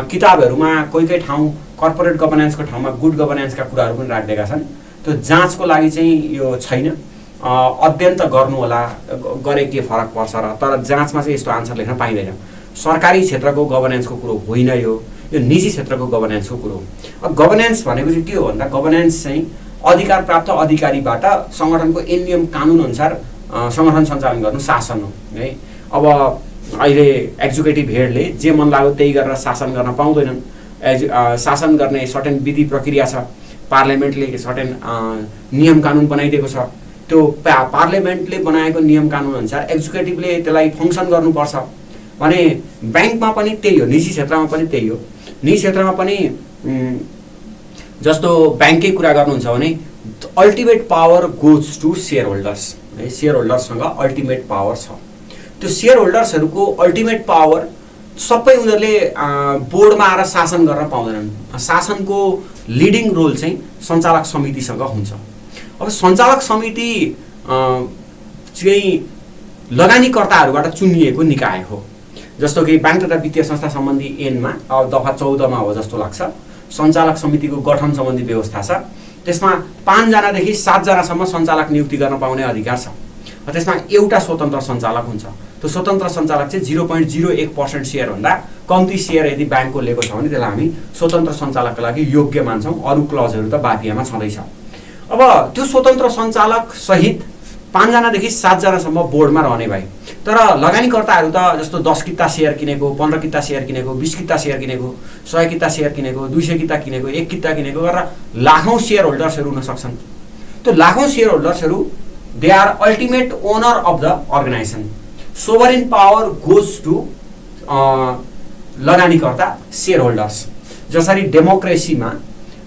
किताबहरुमा कोही ठाउँ कर्पोरेट गभर्नेन्सको ठाउँमा गुड गभर्नेन्सका कुराहरु पनि राखिदिएका छन्। त्यो जाँचको लागि चाहिँ यो छैन, अध्ययन त गर्नु होला, गरे के फरक पर्छ र, तर जाँचमा चाहिँ यस्तो आन्सर लेख्न पाइँदैन। सरकारी क्षेत्रको गभर्नेन्सको कुरो होइन यो निजी क्षेत्रको गभर्नेन्सको कुरो हो। अब गभर्नेन्स भनेको चाहिँ के हो भन्दा गभर्नेन्स चाहिँ अधिकार प्राप्त अधिकारीबाट संगठनको ऐन नियम कानुन अनुसार संगठन सञ्चालन गर्नु शासन हो है। अब अहिले एक्जिक्युटिभ हेडले जे मन लाग्यो त्यही गरेर शासन गर्न पाउँदैनन्। शासन गर्ने सर्टेन विधि प्रक्रिया छ, पार्लियामेन्टले सर्टेन नियम कानुन बनाइदिएको छ। त्यो पार्लियामेन्टले बनाएको नियम कानुन अनुसार एक्जिक्युटिभले त्यसलाई फङ्सन गर्नुपर्छ भने ब्याङ्कमा पनि त्यही हो, निजी क्षेत्रमा पनि त्यही हो। निजी क्षेत्रमा पनि जस्तो ब्याङ्ककै कुरा गर्नुहुन्छ भने ultimate power goes to share holders है। सेयर होल्डर्ससँग अल्टिमेट पावर छ। त्यो सेयर होल्डर्सहरूको अल्टिमेट पावर सबै उनीहरूले बोर्डमा आएर शासन गर्न पाउँदैनन्। शासनको लिडिङ रोल चाहिँ सञ्चालक समितिसँग हुन्छ। अब सञ्चालक समिति चाहिँ लगानीकर्ताहरूबाट चुनिएको निकाय हो। जस्तो कि ब्याङ्क तथा वित्तीय संस्था सम्बन्धी ऐनमा अब दफा 14 मा हो जस्तो लाग्छ, सञ्चालक समितिको गठन सम्बन्धी व्यवस्था छ। त्यसमा 5 जनादेखि 7 जनासम्म सञ्चालक नियुक्ति गर्न पाउने अधिकार छ। त्यसमा एउटा स्वतन्त्र सञ्चालक हुन्छ। त्यो स्वतन्त्र सञ्चालक चाहिँ 0.01% शेयर भन्दा कम्ती शेयर यदि ब्याङ्कको लिएको छ भने त्यसलाई हामी स्वतन्त्र सञ्चालकका लागि योग्य मान्छौँ। अरु क्लजहरू त बाँकीमा छँदैछ। अब त्यो स्वतन्त्र सञ्चालक सहित 5 जनादेखि 7 जनासम्म बोर्डमा रहने भए, तर लगानीकर्ताहरू त जस्तो 10 किता शेयर किनेको, 15 किता शेयर किनेको, 20 किता शेयर किनेको, 100 किता शेयर किनेको, 200 किता किनेको, 1 किता किनेको गरेर लाखौं शेयर होल्डर्सहरू हुन सक्छन्। त्यो लाखौं शेयर होल्डर्सहरू they are ultimate owner of the organisation. Sovereign power goes to लगानीकर्ता शेयर होल्डर्स। जसरी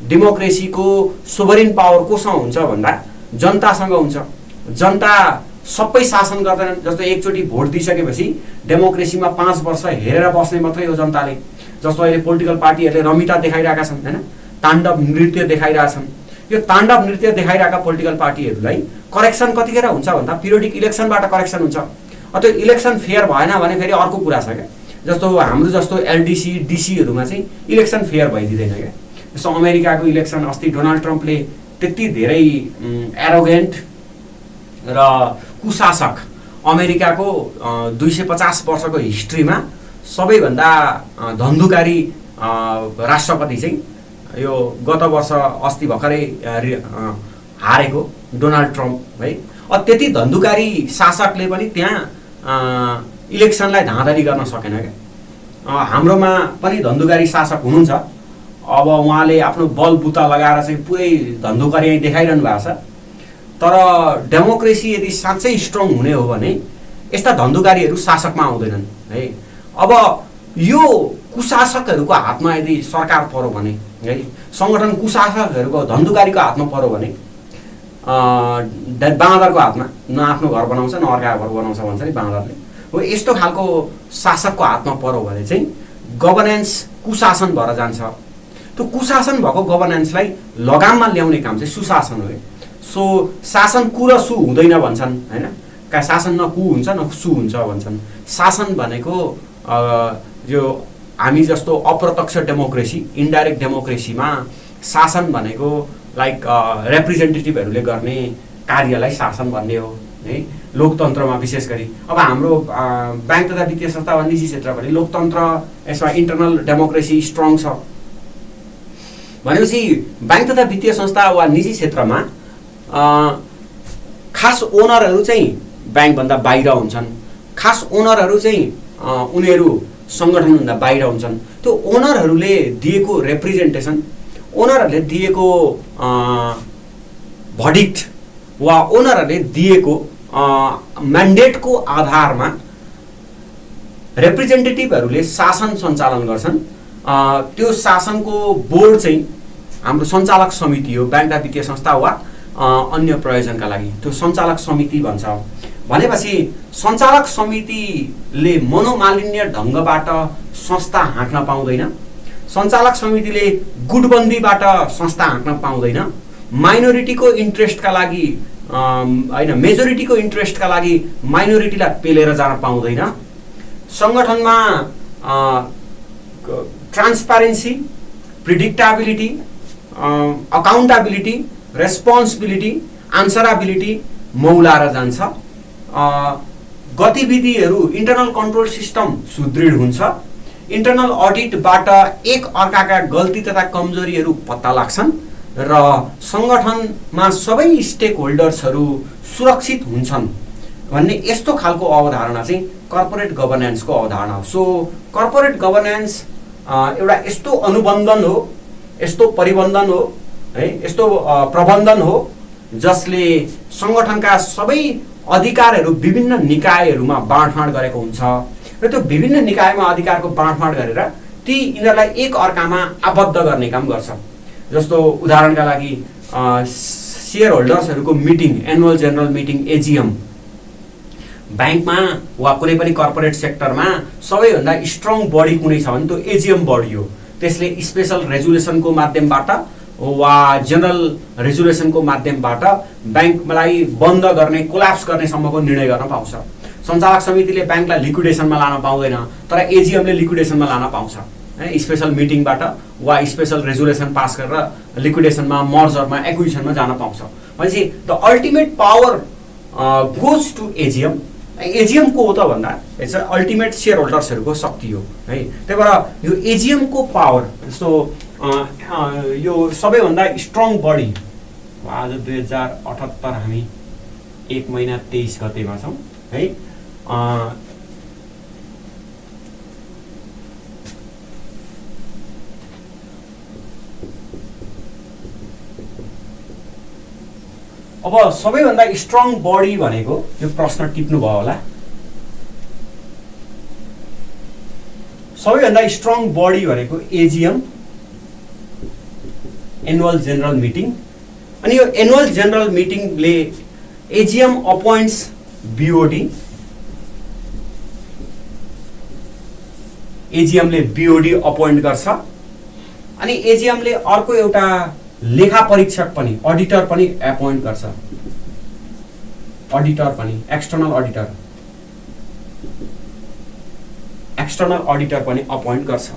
डेमोक्रेसीको सोभरेन पावर कोसँग हुन्छ भन्दा जनतासँग हुन्छ। जनता सबै शासन गर्दैनन्। जस्तो एकचोटि भोट दिइसकेपछि डेमोक्रेसीमा 5 वर्ष हेरेर बस्ने मात्रै हो जनताले। जस्तो अहिले पोलिटिकल पार्टीहरूले रमिता देखाइरहेका छन् हैन, ताण्डव नृत्य देखाइरहेछन्। यो ताण्डव नृत्य देखाइरहेका पोलिटिकल पार्टीहरूलाई करेक्सन कतिखेर हुन्छ भन्दा पिरियडिक इलेक्सनबाट करेक्सन हुन्छ। त्यो इलेक्सन फेयर भएन भने फेरि अर्को कुरा छ क्या। जस्तो हाम्रो जस्तो एलडिसी डिसीहरूमा चाहिँ इलेक्सन फेयर भइदिँदैन क्या। जस्तो अमेरिकाको इलेक्सन अस्ति डोनाल्ड ट्रम्पले त्यति धेरै एरोगेन्ट र कुशासक अमेरिकाको 250 वर्षको हिस्ट्रीमा सबैभन्दा धन्धुकारी राष्ट्रपति चाहिँ यो गत वर्ष अस्ति भर्खरै हारेको डोनाल्ड ट्रम्प है। त्यति धन्धुकारी शासकले पनि त्यहाँ इलेक्सनलाई धाँधली गर्न सकेन क्या। हाम्रोमा पनि धन्धुकारी शासक हुनुहुन्छ, अब उहाँले आफ्नो बल बुता लगाएर चाहिँ पुरै धन्धुकारी देखाइरहनु भएको छ। तर डेमोक्रेसी यदि साँच्चै स्ट्रङ हुने हो भने यस्ता धन्धुकारीहरू शासकमा आउँदैनन् है। अब यो कुशासकहरूको हातमा यदि सरकार पर्यो भने है, सङ्गठन कुशासकहरूको धन्धुकारीको हातमा पर्यो भने बाँदरको हातमा न आफ्नो घर बनाउँछ न अर्काको घर बनाउँछ भन्छ नि बाँदरले। हो यस्तो खालको शासकको हातमा पर्यो भने चाहिँ गभर्नेन्स कुशासन भएर जान्छ। त्यो कुशासन भएको गभर्नेन्सलाई लगाममा ल्याउने काम चाहिँ सुशासन हो। सो शासन कु र सु हुँदैन भन्छन् होइन, शासन न कु हुन्छ न सु हुन्छ भन्छन्। शासन भनेको यो हामी जस्तो अप्रत्यक्ष डेमोक्रेसी इन्डाइरेक्ट डेमोक्रेसीमा शासन भनेको लाइक रिप्रेजेन्टेटिभहरूले गर्ने कार्यलाई शासन भन्ने हो है। लोकतन्त्रमा विशेष गरी अब हाम्रो ब्याङ्क तथा वित्तीय संस्था वा निजी क्षेत्र भने लोकतन्त्र यसमा इन्टरनल डेमोक्रेसी स्ट्रङ छ भनेपछि ब्याङ्क तथा वित्तीय संस्था वा निजी क्षेत्रमा खास ओनरहरू चाहिँ ब्याङ्कभन्दा बाहिर हुन्छन्। खास ओनरहरू चाहिँ उनीहरू सङ्गठनभन्दा बाहिर हुन्छन्। त्यो ओनरहरूले दिएको रिप्रेजेन्टेसन, ओनरहरूले दिएको भर्डिक्ट वा ओनरहरूले दिएको म्यान्डेटको आधारमा रिप्रेजेन्टेटिभहरूले शासन सञ्चालन गर्छन्। त्यो शासनको बोर्ड चाहिँ हाम्रो सञ्चालक समिति हो, ब्याङ्क तथा वित्तीय संस्था वा अन्य प्रयोजनका लागि त्यो सञ्चालक समिति भन्छ। भनेपछि सञ्चालक समितिले मनोमालिन्य ढङ्गबाट संस्था हाँक्न पाउँदैन, सञ्चालक समितिले गुटबन्दीबाट संस्था हाँक्न पाउँदैन, माइनोरिटीको इन्ट्रेस्टका लागि होइन मेजोरिटीको इन्ट्रेस्टका लागि माइनोरिटीलाई पेलेर जान पाउँदैन। सङ्गठनमा ट्रान्सप्यारेन्सी, प्रिडिक्टेबिलिटी, अकाउन्टेबिलिटी, रेस्पोन्सिबिलिटी, आन्सरेबिलिटी मौलाएर जान्छ। गतिविधिहरू इन्टरनल कन्ट्रोल सिस्टम सुदृढ हुन्छ। इन्टरनल अडिटबाट एक अर्काका गल्ती तथा कमजोरीहरू पत्ता लाग्छन् र सङ्गठनमा सबै स्टेक होल्डर्सहरू सुरक्षित हुन्छन् भन्ने यस्तो खालको अवधारणा चाहिँ कर्पोरेट गभर्नेन्सको अवधारणा हो। सो कर्पोरेट गभर्नेन्स एउटा यस्तो अनुबन्धन हो, यस्तो परिबन्धन हो है, यस्तो प्रबन्धन हो जसले सङ्गठनका सबै अधिकारहरू विभिन्न निकायहरूमा बाँडफाँड गरेको हुन्छ र त्यो विभिन्न निकायमा अधिकारको बाँडफाँड गरेर ती यिनीहरूलाई एक अर्कामा आबद्ध गर्ने काम गर्छ। जस्तो उदाहरणका लागि सेयर होल्डर्सहरूको meeting, annual general meeting AGM ब्याङ्कमा वा कुनै पनि कर्पोरेट सेक्टरमा सबैभन्दा स्ट्रङ बडी कुनै छ भने त्यो एजिएम बडी हो। त्यसले स्पेसल रेजुलेसनको माध्यमबाट वा जनरल रेजुलेसनको माध्यमबाट ब्याङ्कलाई बन्द गर्ने, कोल्याप्स गर्ने सम्मको निर्णय गर्न पाउँछ। सञ्चालक समितिले ब्याङ्कलाई लिक्विडेसनमा लान पाउँदैन, तर एजिएमले लिक्विडेसनमा लान पाउँछ है। स्पेसल मिटिङबाट वा स्पेसल रेजुलेसन पास गरेर लिक्विडेसनमा, मर्जरमा, एक्विजिसनमा जान पाउँछ। भनेपछि the ultimate power goes to AGM. AGM को हो त भन्दा इट्स अल्टिमेट सेयर होल्डर्सहरूको शक्ति हो है। त्यही भएर यो एजिएमको पावर जस्तो यो सबैभन्दा स्ट्रङ बडी आज 2078 हामी 1 महिना 23 गतेमा छौँ है। अब सबैभन्दा स्ट्रङ बडी भनेको यो प्रश्न टिप्नु भयो होला। सबैभन्दा स्ट्रङ बडी भनेको एजिएम, एनुअल जेनरल मिटिङ। अनि यो एनुअल जेनरल मिटिङले एजिएम अपोइन्ट्स बिओडी, एजिएमले बिओडी अपोइन्ट गर्छ। अनि एजिएमले अर्को एउटा लेखा परीक्षक पनि, अडिटर पनि एपोइन्ट गर्छ। अडिटर पनि, एक्सटर्नल अडिटर एक्सटर्नल अडिटर पनि अपोइन्ट गर्छ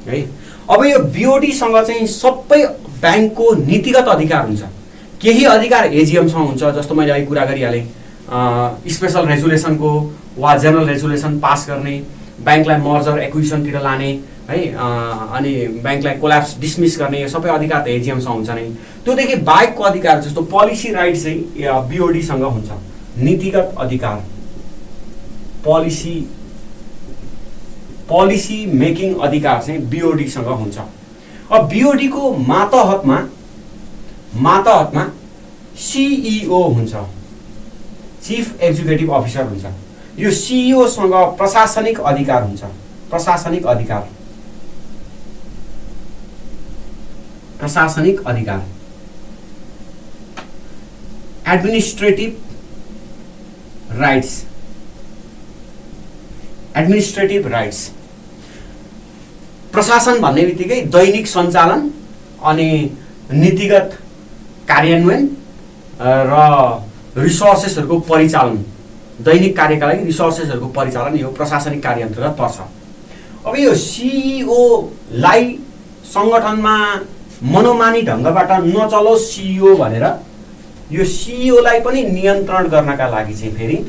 है। अब यो बिओडी सँग चाहिँ सबै ब्याङ्कको नीतिगत अधिकार हुन्छ। केही अधिकार एजिएमसँग हुन्छ, जस्तो मैले अहिले कुरा गरिहालेँ, स्पेसल रेजुलेसनको वा जेनरल रेजुलेसन पास गर्ने, ब्याङ्कलाई मर्जर एक्विजिसनतिर लाने है, अनि ब्याङ्कलाई कोल्याप्स डिसमिस गर्ने, यो सबै अधिकार त एजिएमसँग हुन्छ नै। त्योदेखि बाहेकको अधिकार जस्तो पोलिसी राइट चाहिँ बिओडीसँग हुन्छ। नीतिगत अधिकार, पोलिसी मेकिङ अधिकार चाहिँ बिओडीसँग हुन्छ। अब बिओडीको मातहतमा सिइओ हुन्छ, चिफ एक्जिक्युटिभ अफिसर हुन्छ। यो सिइओ सँग प्रशासनिक अधिकार हुन्छ। प्रशासनिक अधिकार, एडमिनिस्ट्रेटिभ राइट्स। प्रशासन भन्ने बित्तिकै दैनिक सञ्चालन अनि नीतिगत कार्यान्वयन र रिसोर्सेसहरूको परिचालन, दैनिक कार्यका लागि रिसोर्सेसहरूको परिचालन यो प्रशासनिक कार्य अन्तर्गत पर्छ। अब यो सिइओलाई सङ्गठनमा मनोमानी ढङ्गबाट नचलोस् सिइओ भनेर यो सिइओलाई पनि नियन्त्रण गर्नका लागि चाहिँ फेरि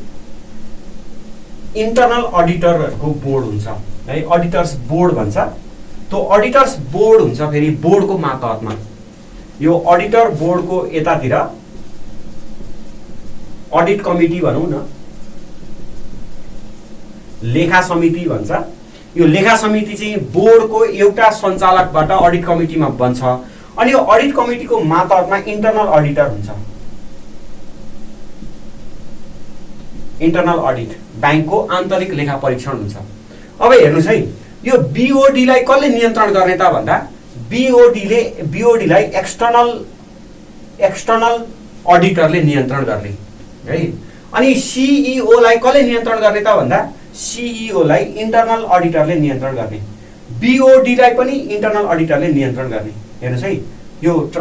इन्टरनल अडिटरहरूको बोर्ड हुन्छ है, अडिटर्स बोर्ड भन्छ। त्यो अडिटर्स बोर्ड हुन्छ फेरि बोर्डको मातहतमा। यो अडिटर बोर्डको यतातिर अडिट कमिटी भनौँ न, लेखा समिति भन्छ। यो लेखा समिति चाहिँ बोर्डको एउटा सञ्चालकबाट अडिट कमिटीमा बन्छ। अनि यो अडिट कमिटीको मातहतमा इन्टरनल अडिटर हुन्छ। इन्टरनल अडिट ब्याङ्कको आन्तरिक लेखा परीक्षण हुन्छ। अब हेर्नुहोस् है, यो बिओडीलाई कसले नियन्त्रण गर्ने त भन्दा बिओडीलाई एक्सटर्नल अडिटरले नियन्त्रण गर्ने है। अनि सिइओलाई कसले नियन्त्रण गर्ने त भन्दा सिइओलाई इन्टरनल अडिटरले नियन्त्रण गर्ने, बिओडीलाई पनि इन्टरनल अडिटरले नियन्त्रण गर्ने। हेर्नुहोस् है, यो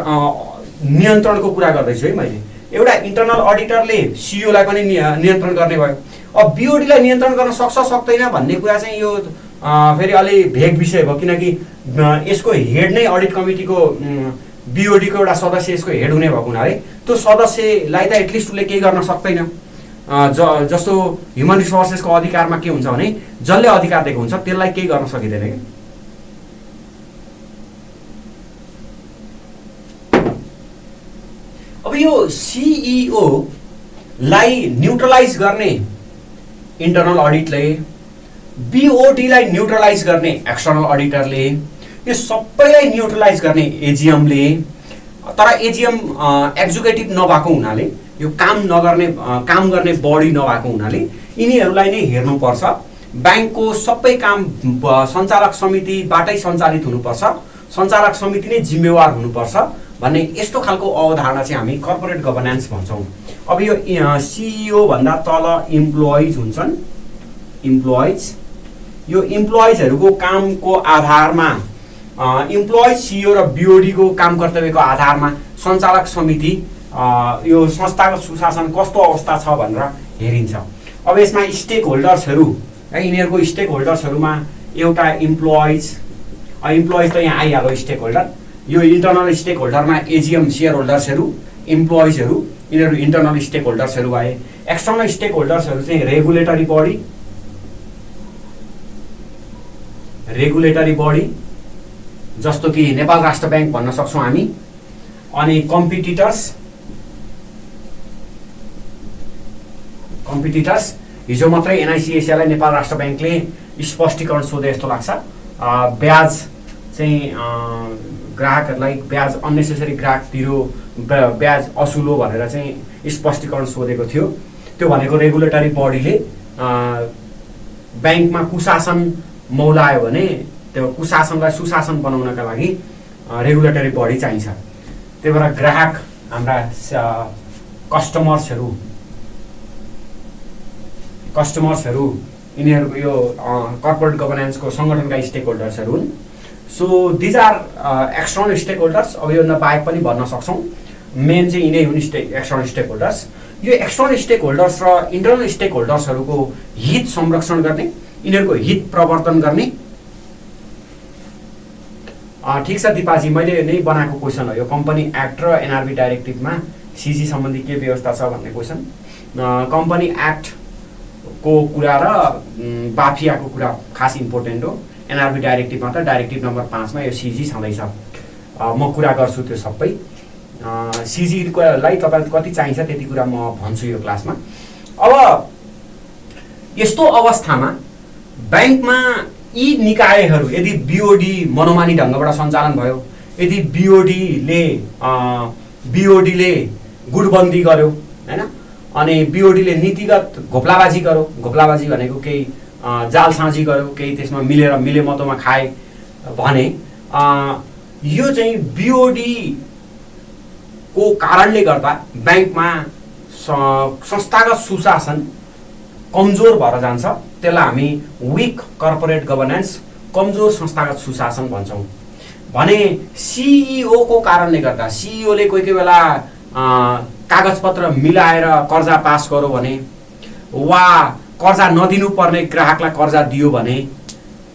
नियन्त्रणको कुरा गर्दैछु है मैले। एउटा इन्टरनल अडिटरले सिइओलाई पनि नियन्त्रण गर्ने भयो। अब बिओडीलाई नियन्त्रण गर्न सक्छ सक्दैन भन्ने कुरा चाहिँ यो फेरि अलि भेग विषय भयो, किनकि यसको हेड नै अडिट कमिटीको बिओडीको एउटा सदस्य यसको हेड हुने भएको हुनाले त्यो सदस्यलाई त एटलिस्ट उसले केही गर्न सक्दैन। जस्तो ह्युमन रिसोर्सेसको अधिकारमा के हुन्छ भने जसले अधिकार दिएको हुन्छ त्यसलाई केही गर्न सकिँदैन कि। अब यो सिइओलाई न्युट्रलाइज गर्ने इन्टरनल अडिटले, बिओडीलाई न्युट्रलाइज गर्ने एक्सटर्नल अडिटरले, यो सबैलाई न्युट्रलाइज गर्ने एजिएमले। तर एजिएम एक्जिक्युटिभ नभएको हुनाले, यो काम गर्ने बडी नभएको हुनाले यिनीहरूलाई नै हेर्नुपर्छ। ब्याङ्कको सबै काम सञ्चालक समितिबाटै सञ्चालित हुनुपर्छ, सञ्चालक समिति नै जिम्मेवार हुनुपर्छ भन्ने यस्तो खालको अवधारणा चाहिँ हामी कर्पोरेट गभर्नेन्स भन्छौँ। अब यो सिइओ भन्दा तल इम्प्लोइज हुन्छन्। यो इम्प्लोइजहरूको कामको आधारमा इम्प्लोइज, सिइओ र बिओडीको काम कर्तव्यको आधारमा सञ्चालक समिति यो संस्थाको सुशासन कस्तो अवस्था छ भनेर हेरिन्छ। अब यसमा स्टेक होल्डर्सहरू है, यिनीहरूको स्टेक होल्डर्सहरूमा एउटा इम्प्लोइज त यहाँ आइहाल्यो स्टेक होल्डर। यो इन्टरनल स्टेक होल्डरमा एजिएम सेयर होल्डर्सहरू, इम्प्लोइजहरू, यिनीहरू इन्टरनल स्टेक होल्डर्सहरू आए। एक्सटर्नल स्टेक होल्डर्सहरू चाहिँ रेगुलेटरी बडी जस्तो कि नेपाल राष्ट्र ब्याङ्क भन्न सक्छौँ हामी। अनि कम्पिटिटर्स, हिजो मात्रै एनआइसिएसिआईलाई नेपाल राष्ट्र ब्याङ्कले स्पष्टीकरण सोधे जस्तो लाग्छ। ब्याज चाहिँ ग्राहकहरूलाई ब्याज अननेसेसरी ग्राहकतिर ब्याज असुलो भनेर चाहिँ स्पष्टीकरण सोधेको थियो। त्यो भनेको रेगुलेटरी बडीले ब्याङ्कमा कुशासन मौलायो भने त्यो कुशासनलाई सुशासन बनाउनका लागि रेगुलेटरी बडी चाहिन्छ। त्यही भएर ग्राहक, हाम्रा कस्टमर्सहरू यिनीहरूको यो कर्पोरेट गभर्नेन्सको सङ्गठनका स्टेक होल्डर्सहरू हुन्। So these are external stake holders. अब योभन्दा बाहेक पनि भन्न सक्छौँ, मेन चाहिँ यिनै हुन् एक्सटर्नल स्टेक होल्डर्स। यो एक्सटर्नल स्टेक होल्डर्स र इन्टरनल स्टेक होल्डर्सहरूको हित संरक्षण गर्ने यिनीहरूको हित प्रवर्तन गर्ने। ठिक छ दिपाजी, मैले नै बनाएको क्वेसन हो यो। कम्पनी एक्ट र एनआरबी डाइरेक्टिभमा सिजी सम्बन्धी के व्यवस्था छ भन्ने क्वेसन। कम्पनी एक्टको कुरा र बाफियाको कुरा खास इम्पोर्टेन्ट हो। एनआरबी डाइरेक्टिभमा त डाइरेक्टिभ नम्बर 5 मा यो सिजी छँदैछ। म कुरा गर्छु त्यो सबै। सिजीलाई तपाईँलाई कति चाहिन्छ त्यति कुरा म भन्छु यो क्लासमा। अब यस्तो अवस्थामा ब्याङ्कमा यी निकायहरू यदि बिओडी मनोमानी ढङ्गबाट सञ्चालन भयो, यदि बिओडीले गुटबन्दी गर्यो हैन, अनि बिओडीले नीतिगत घोप्लाबाजी गर्यो, घोप्लाबाजी भनेको केही जालसाजी गर्यो, केही त्यसमा मिले मतोमा खाए भने यो चाहिँ बिओडी को कारणले गर्दा ब्याङ्कमा संस्थागत सुशासन कमजोर भएर जान्छ। त्यसलाई हामी विक कर्पोरेट गभर्नेन्स, कमजोर संस्थागत सुशासन भन्छौँ। भने सिइओ को कारणले गर्दा, सिइओले कोही बेला कागजपत्र मिलाएर कर्जा पास गर्यो भने, वा कर्जा नदिनु पर्ने ग्राहकलाई कर्जा दियो भने,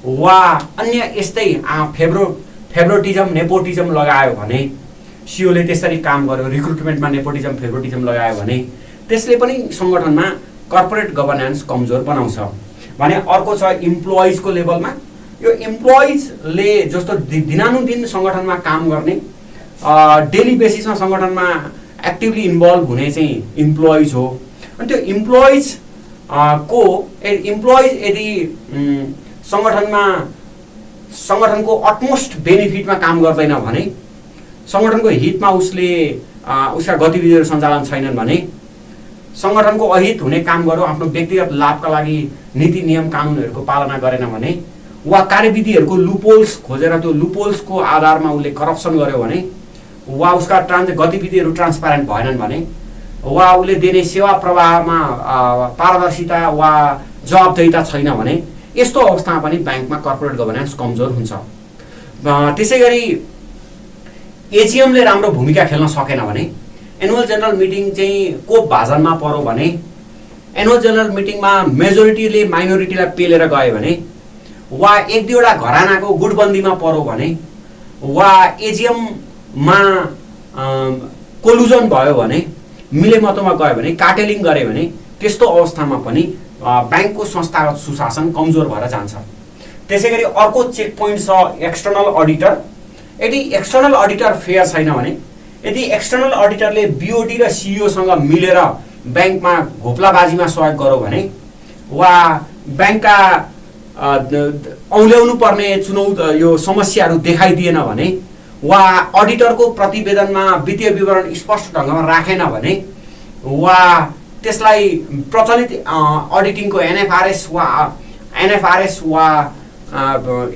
वा अन्य यस्तै फेभरेटिजम नेपोटिजम लगायो भने, सिओले त्यसरी काम गर्यो, रिक्रुटमेन्टमा नेपोटिजम फेभरेटिजम लगायो भने त्यसले पनि सङ्गठनमा कर्पोरेट गभर्नेन्स कमजोर बनाउँछ। भने अर्को छ इम्प्लोइजको लेभलमा। यो इम्प्लोइजले जस्तो दिनानुदिन सङ्गठनमा काम गर्ने, डेली बेसिसमा सङ्गठनमा एक्टिभली इन्भल्भ हुने चाहिँ इम्प्लोइज हो। अनि त्यो इम्प्लोइज यदि सङ्गठनको अटमोस्ट बेनिफिटमा काम गर्दैन भने, सङ्गठनको हितमा उसका गतिविधिहरू सञ्चालन छैनन् भने, सङ्गठनको अहित हुने काम गर्यो, आफ्नो व्यक्तिगत लाभका लागि नीति नियम कानुनहरूको पालना गरेन भने, वा कार्यविधिहरूको लुपोल्स खोजेर त्यो लुपोल्सको आधारमा उसले करप्सन गर्यो भने, वा उसका गतिविधिहरू ट्रान्सप्यारेन्ट भएनन् भने, वा उसले दिने सेवा प्रवाहमा पारदर्शिता वा जवाबदेहिता छैन भने, यस्तो अवस्थामा पनि ब्याङ्कमा कर्पोरेट गभर्नेन्स कमजोर हुन्छ। त्यसै गरी एजिएमले राम्रो भूमिका खेल्न सकेन भने, एनुअल जेनरल मिटिङ चाहिँ कोप भाजनमा पर्यो भने, एनुअल जेनरल मिटिङमा मेजोरिटीले माइनोरिटीलाई पेलेर गयो भने, वा एक दुईवटा घरानाको गुटबन्दीमा पर्यो भने, वा एजिएममा कोलुजन भयो भने, मिलेमतोमा गयो भने, कार्टेलिङ गरे भने, त्यस्तो अवस्थामा पनि ब्याङ्कको संस्थागत सुशासन कमजोर भएर जान्छ। त्यसै गरी अर्को चेक पोइन्ट छ एक्सटर्नल अडिटर। यदि एक्सटर्नल अडिटर फेयर छैन भने, यदि एक्सटर्नल अडिटरले बिओडी र सिइओसँग मिलेर ब्याङ्कमा घोप्लाबाजीमा सहयोग गर्यो भने, वा ब्याङ्कका औल्याउनु पर्ने यो समस्याहरू देखाइदिएन भने, वा अडिटरको प्रतिवेदनमा वित्तीय विवरण स्पष्ट ढङ्गमा राखेन भने, वा त्यसलाई प्रचलित अडिटिङको एनएफआरएस वा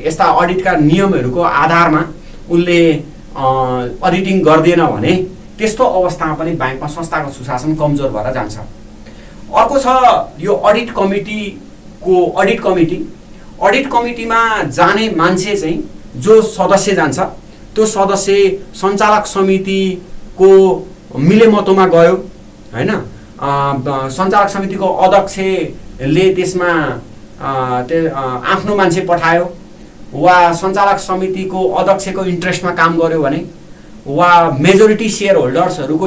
यस्ता अडिटका नियमहरूको आधारमा उसले अडिटिङ गर्दैन भने, त्यस्तो अवस्थामा पनि ब्याङ्कमा संस्थागत सुशासन कमजोर भएर जान्छ। अर्को छ यो अडिट कमिटीमा जाने मान्छे चाहिँ जो सदस्य जान्छ, त्यो सदस्य सञ्चालक समितिको मिलेमतोमा गयो हैन, सञ्चालक समितिको अध्यक्षले त्यसमा आफ्नो मान्छे पठायो, वा सञ्चालक समितिको अध्यक्षको इन्ट्रेस्टमा काम गर्यो भने, वा मेजोरिटी सेयर होल्डर्सहरूको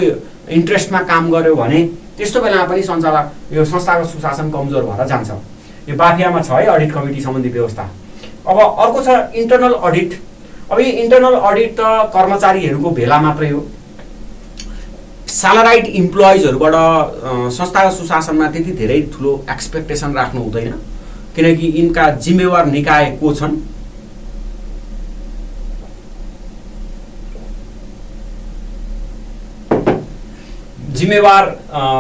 इन्ट्रेस्टमा काम गर्यो भने, त्यस्तो बेलामा पनि यो संस्थागत सुशासन कमजोर भएर जान्छ। यो बाफियामा छ है अडिट कमिटी सम्बन्धी व्यवस्था। अब अर्को छ इन्टर्नल अडिट। अब यो इन्टर्नल अडिट त कर्मचारीहरूको भेला मात्रै हो। स्यालराइड इम्प्लोइजहरूबाट संस्थागत सुशासनमा त्यति धेरै ठुलो एक्सपेक्टेसन राख्नु हुँदैन, किनकि यिनका जिम्मेवार निकाय को छन्। जिम्मेवार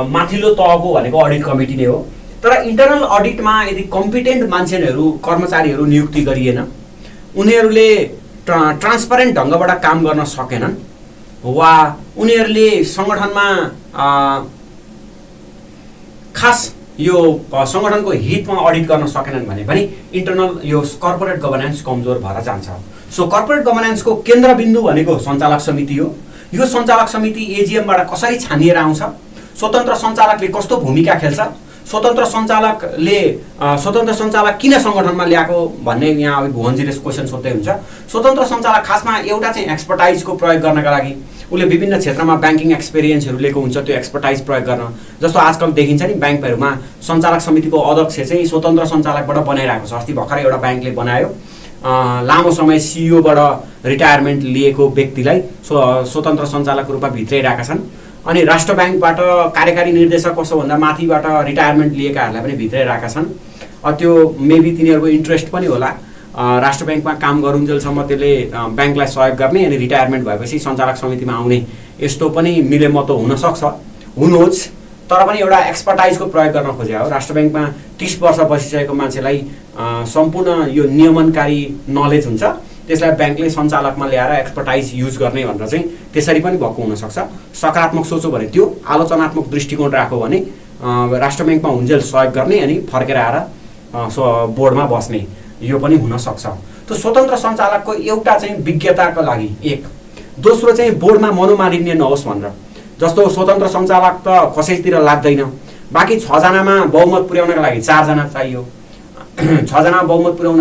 माथिल्लो तहको भनेको अडिट कमिटी नै हो। तर इन्टर्नल अडिटमा यदि कम्पिटेन्ट मान्छेहरू कर्मचारीहरू नियुक्ति गरिएन, उनीहरूले ट्रान्सपरेन्ट ढङ्गबाट काम गर्न सकेनन्, वा उनीहरूले सङ्गठनमा खास यो सङ्गठनको हितमा अडिट गर्न सकेनन् भने पनि इन्टर्नल यो कर्पोरेट गभर्नेन्स कमजोर भएर जान्छ। सो कर्पोरेट गभर्नेन्सको केन्द्रबिन्दु भनेको सञ्चालक समिति हो। यो सञ्चालक समिति एजिएमबाट कसरी छानिएर आउँछ, स्वतन्त्र सञ्चालकले कस्तो भूमिका खेल्छ, स्वतन्त्र सञ्चालक किन सङ्गठनमा ल्याएको भन्ने यहाँ अब भुवनजीले क्वेसन सोध्दै हुन्छ। स्वतन्त्र सञ्चालक खासमा एउटा चाहिँ एक्सपर्टाइजको प्रयोग गर्नका लागि उसले विभिन्न क्षेत्रमा ब्याङ्किङ एक्सपिरियन्सहरू लिएको हुन्छ, त्यो एक्सपर्टाइज प्रयोग गर्न। जस्तो आजकल देखिन्छ नि ब्याङ्कहरूमा सञ्चालक समितिको अध्यक्ष चाहिँ स्वतन्त्र सञ्चालकबाट बनाइरहेको छ। अस्ति भर्खरै एउटा ब्याङ्कले बनायो, लामो समय सिइओबाट रिटायरमेन्ट लिएको व्यक्तिलाई स्वतन्त्र सञ्चालकको रूपमा भित्राइरहेका छन्। अनि राष्ट्र ब्याङ्कबाट कार्यकारी निर्देशक कसो भन्दा माथिबाट रिटायरमेन्ट लिएकाहरूलाई पनि भित्राइरहेका छन्। त्यो मेबी तिनीहरूको इन्ट्रेस्ट पनि होला, राष्ट्र ब्याङ्कमा काम गरुन्जेलसम्म त्यसले ब्याङ्कलाई सहयोग गर्ने अनि रिटायरमेन्ट भएपछि सञ्चालक समितिमा आउने यस्तो पनि मिलेमतो हुनसक्छ, हुनुहोस्। तर पनि एउटा एक्सपर्टाइजको प्रयोग गर्न खोजे हो। राष्ट्र ब्याङ्कमा 30 वर्ष बसिसकेको मान्छेलाई सम्पूर्ण यो नियमनकारी नलेज हुन्छ, त्यसलाई ब्याङ्कले सञ्चालकमा ल्याएर एक्सपर्टाइज युज गर्ने भनेर चाहिँ त्यसरी पनि भएको हुनसक्छ। सकारात्मक सोचो भने त्यो, आलोचनात्मक दृष्टिकोण राख्यो भने राष्ट्र ब्याङ्कमा हुन्जेल सहयोग गर्ने अनि फर्केर आएर बोर्डमा बस्ने, यो पनि हुनसक्छ। त्यो स्वतन्त्र सञ्चालकको एउटा चाहिँ विज्ञताको लागि एक, दोस्रो चाहिँ बोर्डमा मनोमालिन्य नहोस् भनेर। जस्तो स्वतन्त्र सञ्चालक त कसैतिर लाग्दैन, बाँकी 6 जनामा बहुमत पुर्याउनका लागि 4 जना चाहियो, 6 जना बहुमत पुर्याउन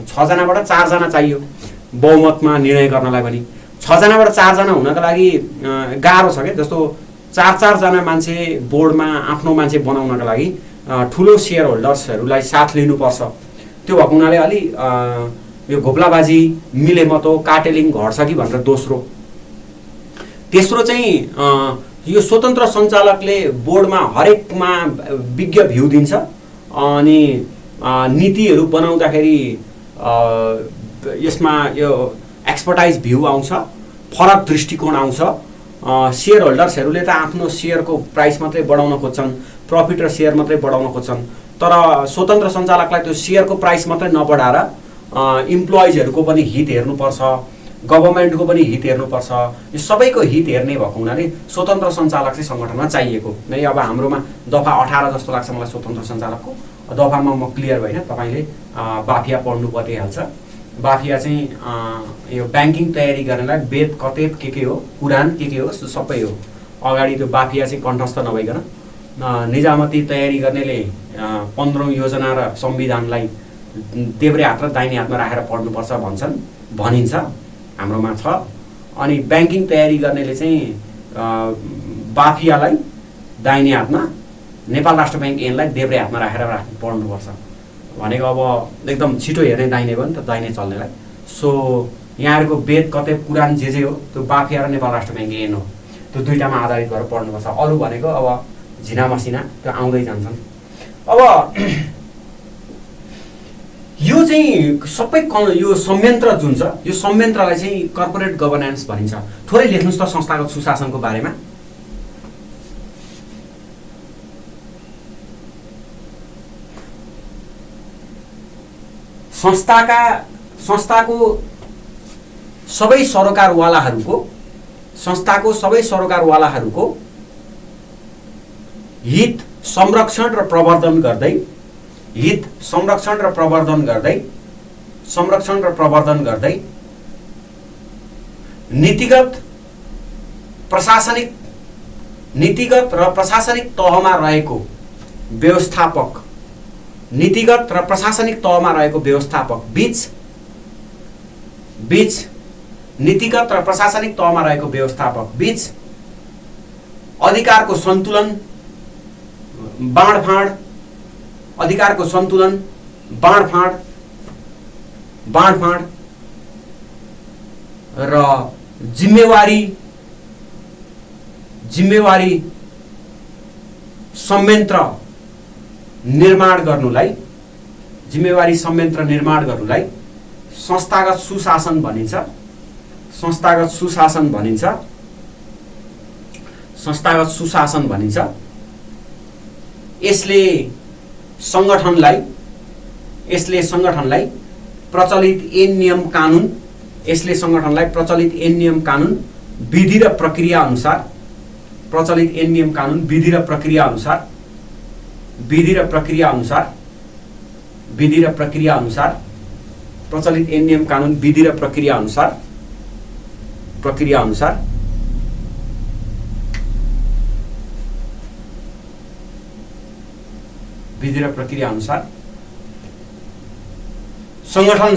6 जनाबाट 4 जना चाहियो बहुमतमा निर्णय गर्नलाई पनि। 6 जनाबाट 4 जना हुनका लागि गाह्रो छ क्या। जस्तो 4 जना मान्छे बोर्डमा आफ्नो मान्छे बनाउनका लागि ठुलो सेयर होल्डर्सहरूलाई साथ लिनुपर्छ। त्यो भएको हुनाले अलि यो घोप्लाबाजी, मिलेमतो, काटेलिङ घट्छ कि भनेर दोस्रो। तेस्रो चाहिँ यो स्वतन्त्र सञ्चालकले बोर्डमा हरेकमा विज्ञ भ्यू दिन्छ अनि नीतिहरू बनाउँदाखेरि यसमा यो एक्सपर्टाइज भ्यू आउँछ, फरक दृष्टिकोण आउँछ। सेयर होल्डर्सहरूले त आफ्नो सेयरको प्राइस मात्रै बढाउन खोज्छन्, प्रफिट र सेयर मात्रै बढाउन खोज्छन्। तर स्वतन्त्र सञ्चालकलाई त्यो सेयरको प्राइस मात्रै नबढाएर इम्प्लोइजहरूको पनि हित हेर्नुपर्छ, गभर्मेन्टको पनि हित हेर्नुपर्छ। यो सबैको हित हेर्ने भएको हुनाले स्वतन्त्र सञ्चालक चाहिँ सङ्गठनमा चाहिएको नै। अब हाम्रोमा दफा 18 जस्तो लाग्छ मलाई स्वतन्त्र सञ्चालकको। दफामा म क्लियर भएन, तपाईँले बाफिया पढ्नु परिहाल्छ। बाफिया चाहिँ यो ब्याङ्किङ तयारी गर्नलाई वेद कतेत के हो, कुरान के हो, सबै हो। अगाडि त्यो बाफिया चाहिँ कण्ठस्थ नभइकन निजामती तयारी गर्नेले 15औं योजना र संविधानलाई देब्रे हात र दाहिने हातमा राखेर पढ्नुपर्छ भनिन्छ, हाम्रोमा छ। अनि ब्याङ्किङ तयारी गर्नेले चाहिँ बाफियालाई दाहिने हातमा, नेपाल राष्ट्र ब्याङ्क ऐनलाई देब्रे हातमा राखेर पढ्नुपर्छ भनेको। अब एकदम छिटो हेर्ने दाहिने भयो नि त, दाहिने चल्नेलाई। सो यहाँहरूको वेद कतै कुरान जे हो त्यो बाफिया र नेपाल राष्ट्र ब्याङ्क ऐन हो, त्यो दुईटामा आधारित भएर पढ्नुपर्छ। अरू भनेको अब झिना मसिना त्यो आउँदै जान्छन्। अब यो चाहिँ सबै यो संयन्त्र जुन छ, यो संयन्त्रलाई चाहिँ कर्पोरेट गभर्नेन्स भनिन्छ। थोरै लेख्नुहोस् त संस्थागत सुशासनको बारेमा। संस्थाको सबै सरोकारवालाहरूको हित संरक्षण र प्रवर्धन गर्दै नीतिगत र प्रशासनिक तहमा रहेको व्यवस्थापक बीच अधिकारको सन्तुलन, बाँडफाँड र जिम्मेवारी संयन्त्र निर्माण गर्नुलाई संस्थागत सुशासन भनिन्छ। यसले संगठनलाई प्रचलित ऐन नियम कानुन विधि र प्रक्रिया अनुसार विधि र प्रक्रिया अनुसार संगठन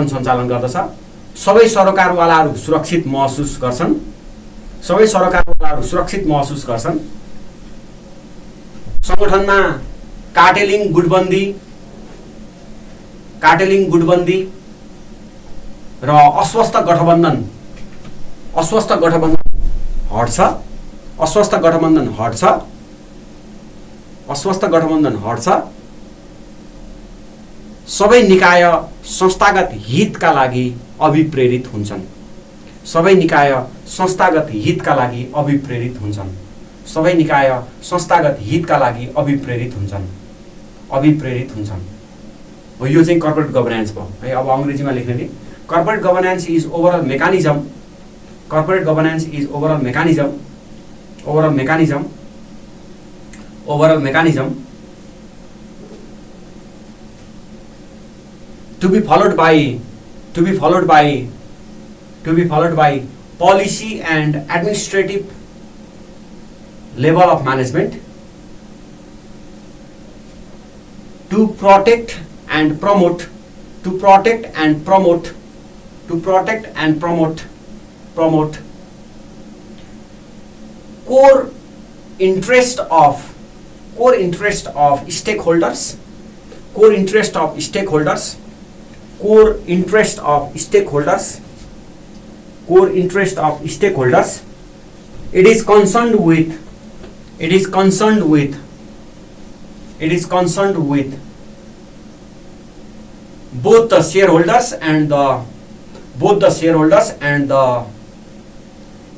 सञ्चालन गर्दछ। सबै सरोकारवालाहरू सुरक्षित महसुस गर्छन्। संगठनमा कार्टेलिङ गुटबन्दी र अस्वस्थ गठबन्धन हट्छ। सबै निकाय संस्थागत हितका लागि अभिप्रेरित हुन्छन्। यो चाहिँ कर्पोरेट गभर्नेन्स भयो है। अब अंग्रेजीमा लेख्ने corporate governance is overall mechanism to be followed by policy and administrative level of management to protect and promote core interest of stakeholders it is concerned with both the shareholders and the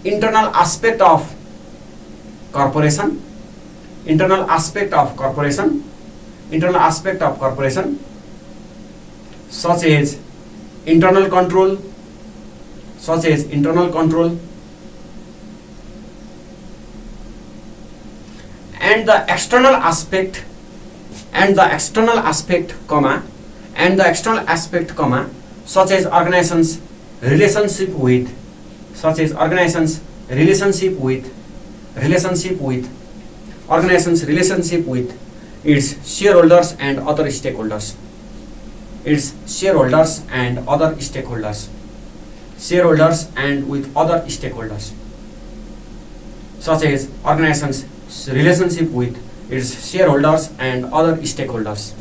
internal aspect of corporation such as internal control and the external aspect such as organizations relationship with its shareholders and other stakeholders such as organizations relationship with its shareholders and other stakeholders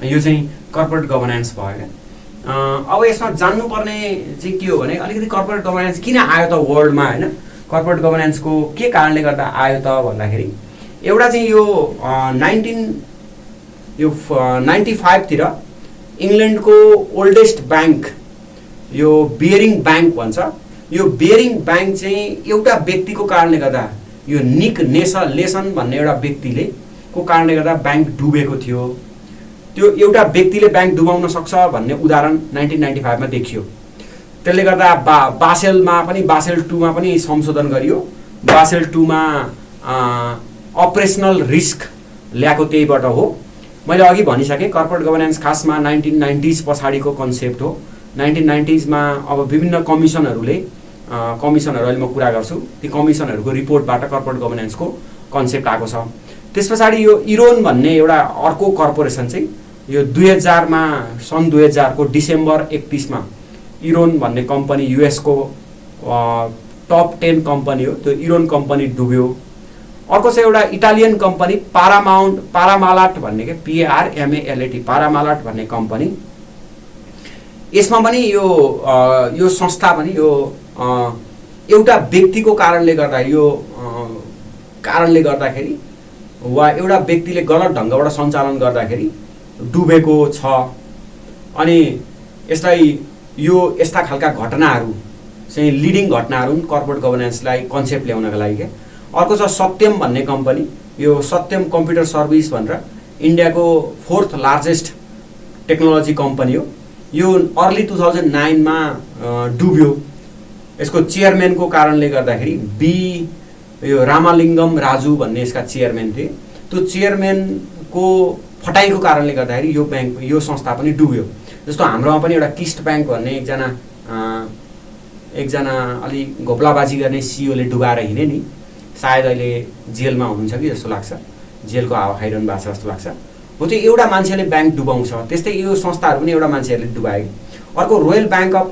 यो चाहिँ corporate governance भयो। अब यसमा जान्नुपर्ने चाहिँ के हो भने अलिकति कर्पोरेट गभर्नेन्स किन आयो त वर्ल्डमा हैन, कर्पोरेट गभर्नेन्सको के कारणले गर्दा आयो त भन्दाखेरि एउटा चाहिँ यो 1995 तिर इंग्ल्यान्डको ओल्डेस्ट ब्याङ्क यो बेयरिङ ब्याङ्क भन्छ। यो बेयरिङ ब्याङ्क चाहिँ एउटा व्यक्तिको कारणले गर्दा यो निक लेसन भन्ने एउटा व्यक्तिले को कारणले गर्दा ब्याङ्क डुबेको थियो। त्यो एउटा व्यक्तिले ब्याङ्क डुबाउन सक्छ भन्ने उदाहरण 1995 मा देखियो। त्यसले गर्दा बासेलमा पनि बासेल 2 मा पनि संशोधन गरियो। बासेल 2 मा अपरेशनल रिस्क ल्याएको त्यहीबाट हो। मैले अघि भनिसके कर्पोरेट गभर्नेन्स खासमा 1990s पछाडीको कन्सेप्ट हो। 1990s मा अब विभिन्न कमिसनहरुले कमिसनहरु अहिले म कुरा गर्छु, ती कमिसनहरुको रिपोर्टबाट कर्पोरेट गभर्नेन्सको कन्सेप्ट आएको छ। त्यसपछि यो इरोन भन्ने एउटा अर्को कर्पोरेसन चाहिँ यो 2000 मा सन् 2000 को डिसेम्बर 31 मा इरोन भन्ने कम्पनी युएस को टप 10 कम्पनी हो। त्यो इरोन कम्पनी डुब्यो। अर्को चाहिँ एउटा इटालियन कम्पनी पारामालाट भन्ने के PARMALAT पारामालाट भन्ने कम्पनी। यसमा पनि यो संस्था पनि यो एउटा व्यक्तिको कारणले गर्दाखेरि वा एउटा व्यक्तिले गलत ढंगबाट सञ्चालन गर्दाखेरि डुबेको छ। अनि यसलाई यो यस्ता खालका घटनाहरू चाहिँ लिडिङ घटनाहरू कर्पोरेट गभर्नेन्सलाई कन्सेप्ट ल्याउनका लागि के। अर्को छ सत्यम भन्ने कम्पनी। यो सत्यम कम्प्युटर सर्भिस भनेर इन्डियाको 4th लार्जेस्ट टेक्नोलोजी कम्पनी हो। यो अर्ली 2009 मा डुब्यो। यसको चेयरम्यानको कारणले गर्दाखेरि यो रामालिङ्गम राजु भन्ने यसका चेयरम्यान थिए। त्यो चेयरम्यानको फटाइको कारणले गर्दाखेरि यो संस्था पनि डुब्यो। जस्तो हाम्रोमा पनि एउटा किस्ट ब्याङ्क भन्ने एकजना अलि घोप्लाबाजी गर्ने सिइओले डुबाएर हिँडे नि, सायद अहिले जेलमा हुनुहुन्छ कि जस्तो लाग्छ, जेलको हावा खाइरहनु भएको छ जस्तो लाग्छ। हो त्यो एउटा मान्छेले ब्याङ्क डुबाउँछ, त्यस्तै यो संस्थाहरू पनि एउटा मान्छेहरूले डुबाए। अर्को रोयल ब्याङ्क अफ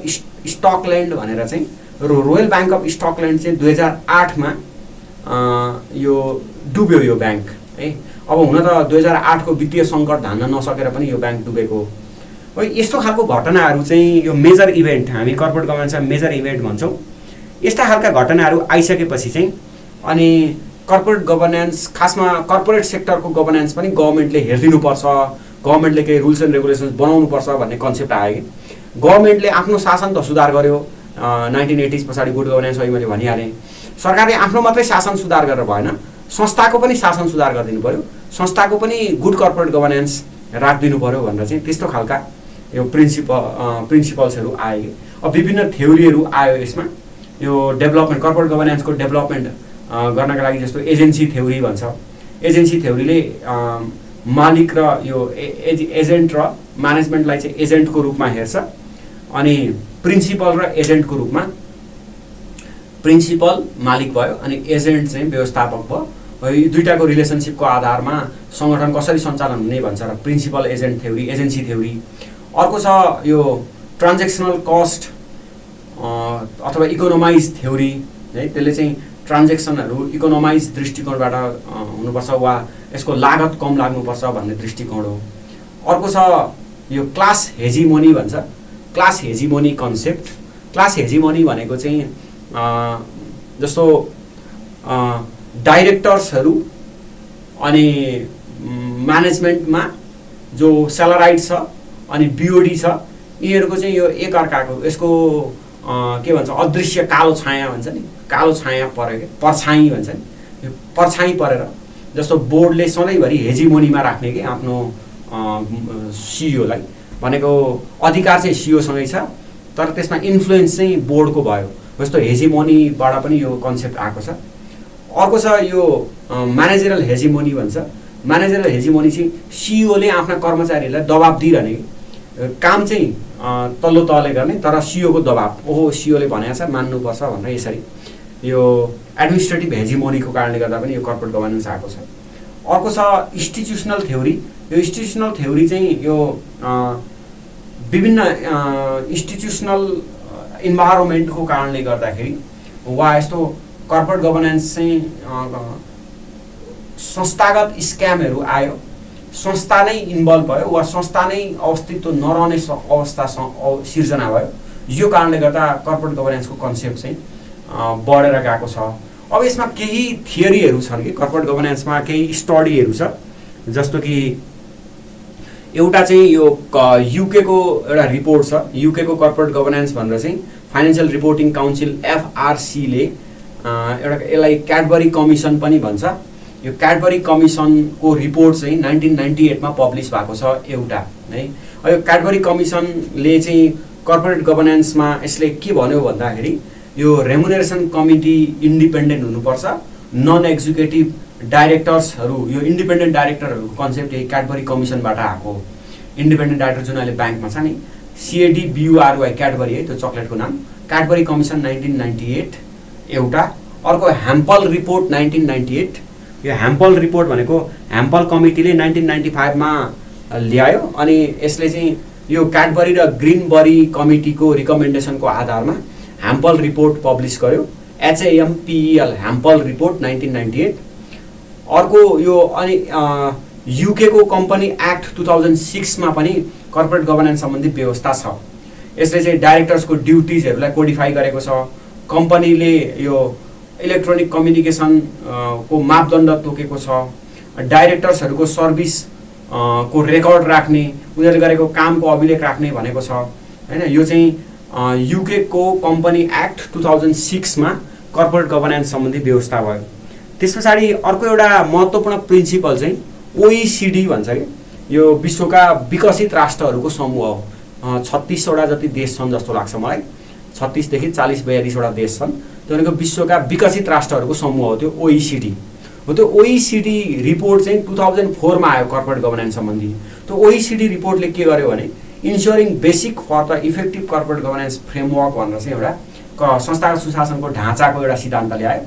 स्कटल्यान्ड भनेर चाहिँ, रोयल ब्याङ्क अफ स्कटल्यान्ड चाहिँ 2008मा यो डुब्यो यो ब्याङ्क है। अब हुन त 2008को वित्तीय सङ्कट धान्न नसकेर पनि यो ब्याङ्क डुबेको हो। यस्तो खालको घटनाहरू चाहिँ यो मेजर इभेन्ट, हामी कर्पोरेट गभर्नेन्समा मेजर इभेन्ट भन्छौँ। यस्ता खालका घटनाहरू आइसकेपछि चाहिँ अनि कर्पोरेट गभर्नेन्स, खासमा कर्पोरेट सेक्टरको गभर्नेन्स पनि गभर्मेन्टले हेरिदिनुपर्छ, गभर्मेन्टले केही रुल्स एन्ड रेगुलेसन्स बनाउनुपर्छ भन्ने कन्सेप्ट आयो कि गभर्मेन्टले आफ्नो शासन त सुधार गर्यो 1980s पछाडि गुड गभर्नेन्स हो मैले भनिहालेँ। सरकारले आफ्नो मात्रै शासन सुधार गरेर भएन, संस्थाको पनि शासन सुधार गरिदिनु पऱ्यो, संस्थाको पनि गुड कर्पोरेट गभर्नेन्स राखिदिनु पऱ्यो भनेर चाहिँ त्यस्तो खालका यो प्रिन्सिपल्सहरू आयो कि। अब विभिन्न थ्योरीहरू आयो यसमा, यो डेभलपमेन्ट, कर्पोरेट गभर्नेन्सको डेभलपमेन्ट गर्नका लागि जस्तो एजेन्सी थ्योरी भन्छ। एजेन्सी थ्योरीले मालिक र यो एजेन्ट र म्यानेजमेन्टलाई चाहिँ एजेन्टको रूपमा हेर्छ, अनि प्रिन्सिपल र एजेन्टको रूपमा, प्रिन्सिपल मालिक भयो अनि एजेन्ट चाहिँ व्यवस्थापक भयो। यो दुईटाको रिलेसनसिपको आधारमा सङ्गठन कसरी सञ्चालन हुने भन्छ र principal agent theory, agency theory. अर्को छ यो ट्रान्जेक्सनल कस्ट अथवा इकोनोमाइज थ्योरी है, त्यसले चाहिँ ट्रान्जेक्सनहरू इकोनोमाइज दृष्टिकोणबाट हुनुपर्छ वा यसको लागत कम लाग्नुपर्छ भन्ने दृष्टिकोण हो। अर्को छ यो क्लास हेजिमोनी भन्छ, class hegemony concept. Class hegemony भनेको चाहिँ जस्तो डाइरेक्टर्सहरू अनि म्यानेजमेन्टमा जो स्यालराइड छ अनि बिओडी छ, यिनीहरूको चाहिँ यो एकअर्काको यसको के भन्छ अदृश्य कालो छाया भन्छ नि, कालो छाया पऱ्यो क्या, पर्छाई भन्छ नि, यो पर्छाई परेर जस्तो बोर्डले सधैँभरि हेजिमोनीमा राख्ने कि आफ्नो सिइओलाई, भनेको अधिकार चाहिँ सिइओसँगै छ तर त्यसमा इन्फ्लुएन्स चाहिँ बोर्डको भयो, जस्तो हेजिमोनीबाट पनि यो कन्सेप्ट आएको छ। अर्को छ यो म्यानेजरल हेजिमोनी भन्छ। म्यानेजरल हेजिमोनी चाहिँ सिइओले आफ्ना कर्मचारीहरूलाई दबाब दिइरहने, काम चाहिँ तल्लो तहले गर्ने तर सिइओको दबाब, ओहो सिइओले भनेको छ मान्नुपर्छ भनेर यसरी यो एडमिनिस्ट्रेटिभ हेजिमोनीको कारणले गर्दा पनि यो कर्पोरेट गभर्नेन्स आएको छ। अर्को छ इन्स्टिट्युसनल थ्योरी। यो इन्स्टिट्युसनल थ्योरी चाहिँ यो विभिन्न इन्स्टिट्युसनल इन्भाइरोमेन्टको कारणले गर्दाखेरि वा यस्तो कर्पोरेट गभर्नेन्स चाहिँ संस्थागत स्क्यामहरू आयो, संस्था नै इन्भल्भ भयो वा संस्था नै अस्तित्व नरहने अवस्था सिर्जना भयो, यो कारणले गर्दा कर्पोरेट गभर्नेन्सको कन्सेप्ट चाहिँ बढेर गएको छ। अब यसमा केही थियोरीहरू छन् कि कर्पोरेट गभर्नेन्समा केही स्टडीहरू छ, जस्तो कि एउटा चाहिँ यो युकेको एउटा रिपोर्ट छ, युकेको कर्पोरेट गभर्नेन्स भनेर चाहिँ फाइनेन्सियल रिपोर्टिङ काउन्सिल एफआरसीले एउटा यसलाई क्याडबरी कमिसन पनि भन्छ। यो क्याडबरी कमिसनको रिपोर्ट चाहिँ 1998मा पब्लिस भएको छ एउटा है। यो क्याडबरी कमिसनले चाहिँ कर्पोरेट गभर्नेन्समा यसले के भन्यो भन्दाखेरि यो रेमुनेरेसन कमिटी इन्डिपेन्डेन्ट हुनुपर्छ, नन एक्जिक्युटिभ डाइरेक्टर्सहरू, यो इन्डिपेन्डेन्ट डाइरेक्टरहरूको कन्सेप्ट यही क्याडबरी कमिसनबाट आएको। इन्डिपेन्डेन्ट डाइरेक्टर जुन अहिले ब्याङ्कमा छ नि, CADBURY क्याडबरी है त्यो चक्लेटको नाम, क्याडबरी कमिसन 1998 एउटा। अर्को ह्याम्पल रिपोर्ट 1998। यो ह्याम्पल रिपोर्ट भनेको ह्याम्पल कमिटीले 1995मा ल्यायो अनि यसले चाहिँ यो क्याडबरी र ग्रिनबरी कमिटीको रिकमेन्डेसनको आधारमा ह्याम्पल रिपोर्ट पब्लिस गर्यो, HAMPEL ह्याम्पल रिपोर्ट 1998। अर्को यो अनि युकेको कम्पनी एक्ट 2006मा पनि कर्पोरेट गभर्नेन्स सम्बन्धी व्यवस्था छ। यसले चाहिँ डाइरेक्टर्सको ड्युटिजहरूलाई कोडिफाई गरेको छ। कम्पनीले यो इलेक्ट्रोनिक कम्युनिकेसन को मापदण्ड तोकेको छ। डाइरेक्टर्सहरूको सर्भिस को रेकर्ड राख्ने, उनीहरूले गरेको कामको अभिलेख राख्ने भनेको छ हैन। यो चाहिँ युकेको कम्पनी एक्ट 2006मा कर्पोरेट गभर्नेन्स सम्बन्धी व्यवस्था भयो। त्यस पछाडि अर्को एउटा महत्त्वपूर्ण प्रिन्सिपल चाहिँ OECD भन्छ कि यो विश्वका विकसित राष्ट्रहरूको समूह हो। 36वटा जति देश छन् जस्तो लाग्छ मलाई, 36 देखि 40-42 वटा देश छन्। त्यो भनेको विश्वका विकसित राष्ट्रहरूको समूह हो त्यो OECD हो। त्यो OECD रिपोर्ट चाहिँ 2004मा आयो कर्पोरेट गभर्नेन्स सम्बन्धी। त्यो OECD रिपोर्टले के गर्यो भने ensuring basic for the effective corporate governance framework भनेर चाहिँ एउटा संस्थागत सुशासनको ढाँचाको एउटा सिद्धान्त ल्यायो।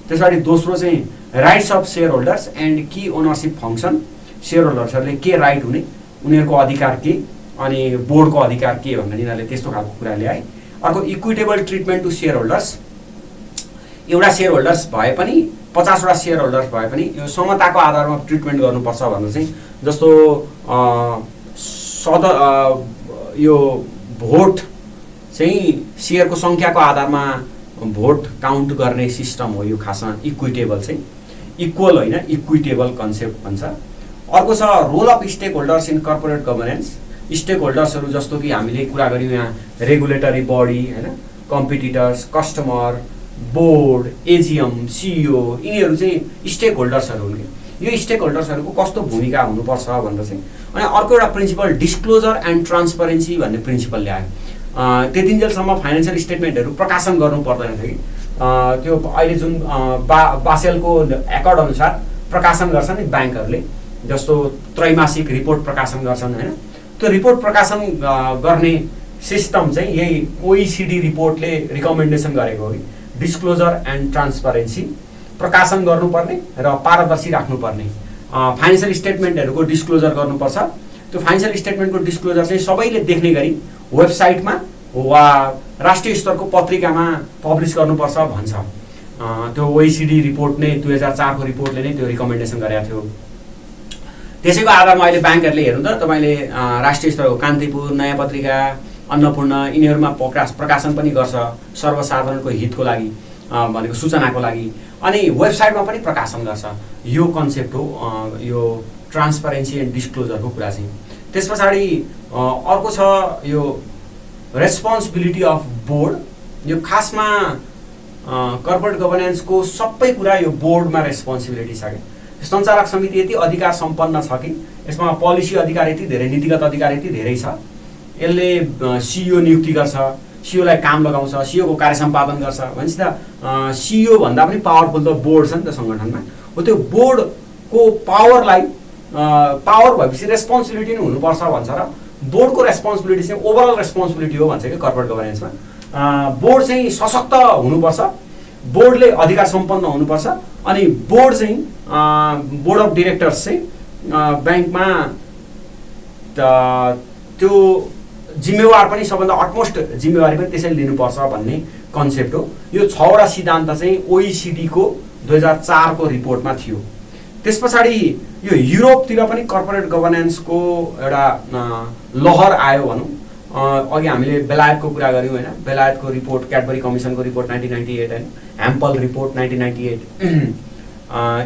त्यसपछि दोस्रो चाहिँ rights of share holders and key ownership function, share होल्डर्सहरूले के राइट हुने, उनीहरूको अधिकार के, अनि बोर्डको अधिकार के भनेर यिनीहरूले त्यस्तो खालको कुरा ल्याए। अर्को equitable treatment to share holders, एउटा सेयर होल्डर्स भए पनि 50 वटा सेयर होल्डर्स भए पनि यो समताको आधारमा ट्रिटमेन्ट गर्नुपर्छ भनेर चाहिँ, जस्तो यो भोट चाहिँ सेयरको सङ्ख्याको आधारमा भोट काउन्ट गर्ने सिस्टम हो यो खासमा इक्विटेबल चाहिँ, इक्वल होइन इक्विटेबल कन्सेप्ट भन्छ। अर्को छ role of stake holders in corporate governance, stake होल्डर्सहरू जस्तो कि हामीले कुरा गऱ्यौँ यहाँ रेगुलेटरी बडी होइन, competitors, customer, board, AGM, CEO, यिनीहरू चाहिँ स्टेक होल्डर्सहरू हुन्। यो स्टेक होल्डर्सहरूको कस्तो भूमिका हुनुपर्छ भनेर चाहिँ। अनि अर्को एउटा प्रिन्सिपल डिस्क्लोजर एन्ड ट्रान्सपरेन्सी भन्ने प्रिन्सिपल ल्यायो। त्यतिन्जेलसम्म फाइनेन्सियल स्टेटमेन्टहरू प्रकाशन गर्नु पर्दैन थियो कि त्यो अहिले जुन बासेलको एकर्ड अनुसार प्रकाशन गर्छन् नि ब्याङ्कहरूले, जस्तो त्रैमासिक रिपोर्ट प्रकाशन गर्छन् होइन, त्यो रिपोर्ट प्रकाशन गर्ने सिस्टम चाहिँ यही ओइसिडी रिपोर्टले रिकमेन्डेसन गरेको हो कि डिस्क्लोजर एन्ड ट्रान्सपरेन्सी, प्रकाशन गर्नुपर्ने र पारदर्शी राख्नुपर्ने। फाइनेन्सियल स्टेटमेन्टहरूको डिस्क्लोजर गर्नुपर्छ। त्यो फाइनेन्सियल स्टेटमेन्टको डिस्क्लोजर चाहिँ सबैले देख्ने गरी वेबसाइटमा वा राष्ट्रिय स्तरको पत्रिकामा पब्लिस गर्नुपर्छ भन्छ। त्यो ओइसिडी रिपोर्ट नै 2004 को रिपोर्टले नै त्यो रिकमेन्डेसन गरेको थियो। त्यसैको आधारमा अहिले ब्याङ्कहरूले हेर्नु त, तपाईँले राष्ट्रिय स्तरको कान्तिपुर, नयाँ पत्रिका, अन्नपूर्ण यिनीहरूमा प्रकाशन पनि गर्छ सर्वसाधारणको हितको लागि भनेको सूचनाको लागि, अनि वेबसाइटमा पनि प्रकाशन गर्छ। यो कन्सेप्ट हो यो ट्रान्सपरेन्सी एन्ड डिस्क्लोजरको कुरा चाहिँ। त्यस पछाडि अर्को छ यो रेस्पोन्सिबिलिटी अफ बोर्ड। यो खासमा कर्पोरेट गभर्नेन्सको सबै कुरा यो बोर्डमा रेस्पोन्सिबिलिटी छ कि सञ्चालक समिति यति अधिकार सम्पन्न छ कि यसमा पोलिसी अधिकार यति धेरै, नीतिगत अधिकार यति धेरै छ, यसले सिइओ नियुक्ति गर्छ, सिइओलाई काम लगाउँछ, सिइओको कार्य सम्पादन गर्छ भनेपछि त सिइओ भन्दा पनि पावरफुल त बोर्ड छ नि त सङ्गठनमा। हो त्यो बोर्डको पावरलाई पावर भएपछि रेस्पोन्सिबिलिटी नै हुनुपर्छ भन्छ र बोर्डको रेस्पोन्सिबिलिटी चाहिँ ओभरअल रेस्पोन्सिबिलिटी हो भन्छ कि कर्पोरेट गभर्नेन्समा। बोर्ड चाहिँ सशक्त हुनुपर्छ, बोर्डले अधिकार सम्पन्न हुनुपर्छ, अनि बोर्ड चाहिँ बोर्ड अफ डिरेक्टर्स चाहिँ ब्याङ्कमा त्यो जिम्मेवार पनि सबभन्दा अटमोस्ट जिम्मेवारी पनि त्यसैले लिनुपर्छ भन्ने कन्सेप्ट हो। यो 6 वटा सिद्धान्त चाहिँ ओइसिडीको 2004 को रिपोर्टमा थियो। त्यस पछाडि यो युरोपतिर पनि कर्पोरेट गभर्नेन्सको एउटा लहर आयो भनौँ। अघि हामीले बेलायतको कुरा गऱ्यौँ होइन, बेलायतको रिपोर्ट, क्याडबरी कमिसनको रिपोर्ट 1998 होइन, ह्याम्पल रिपोर्ट 1998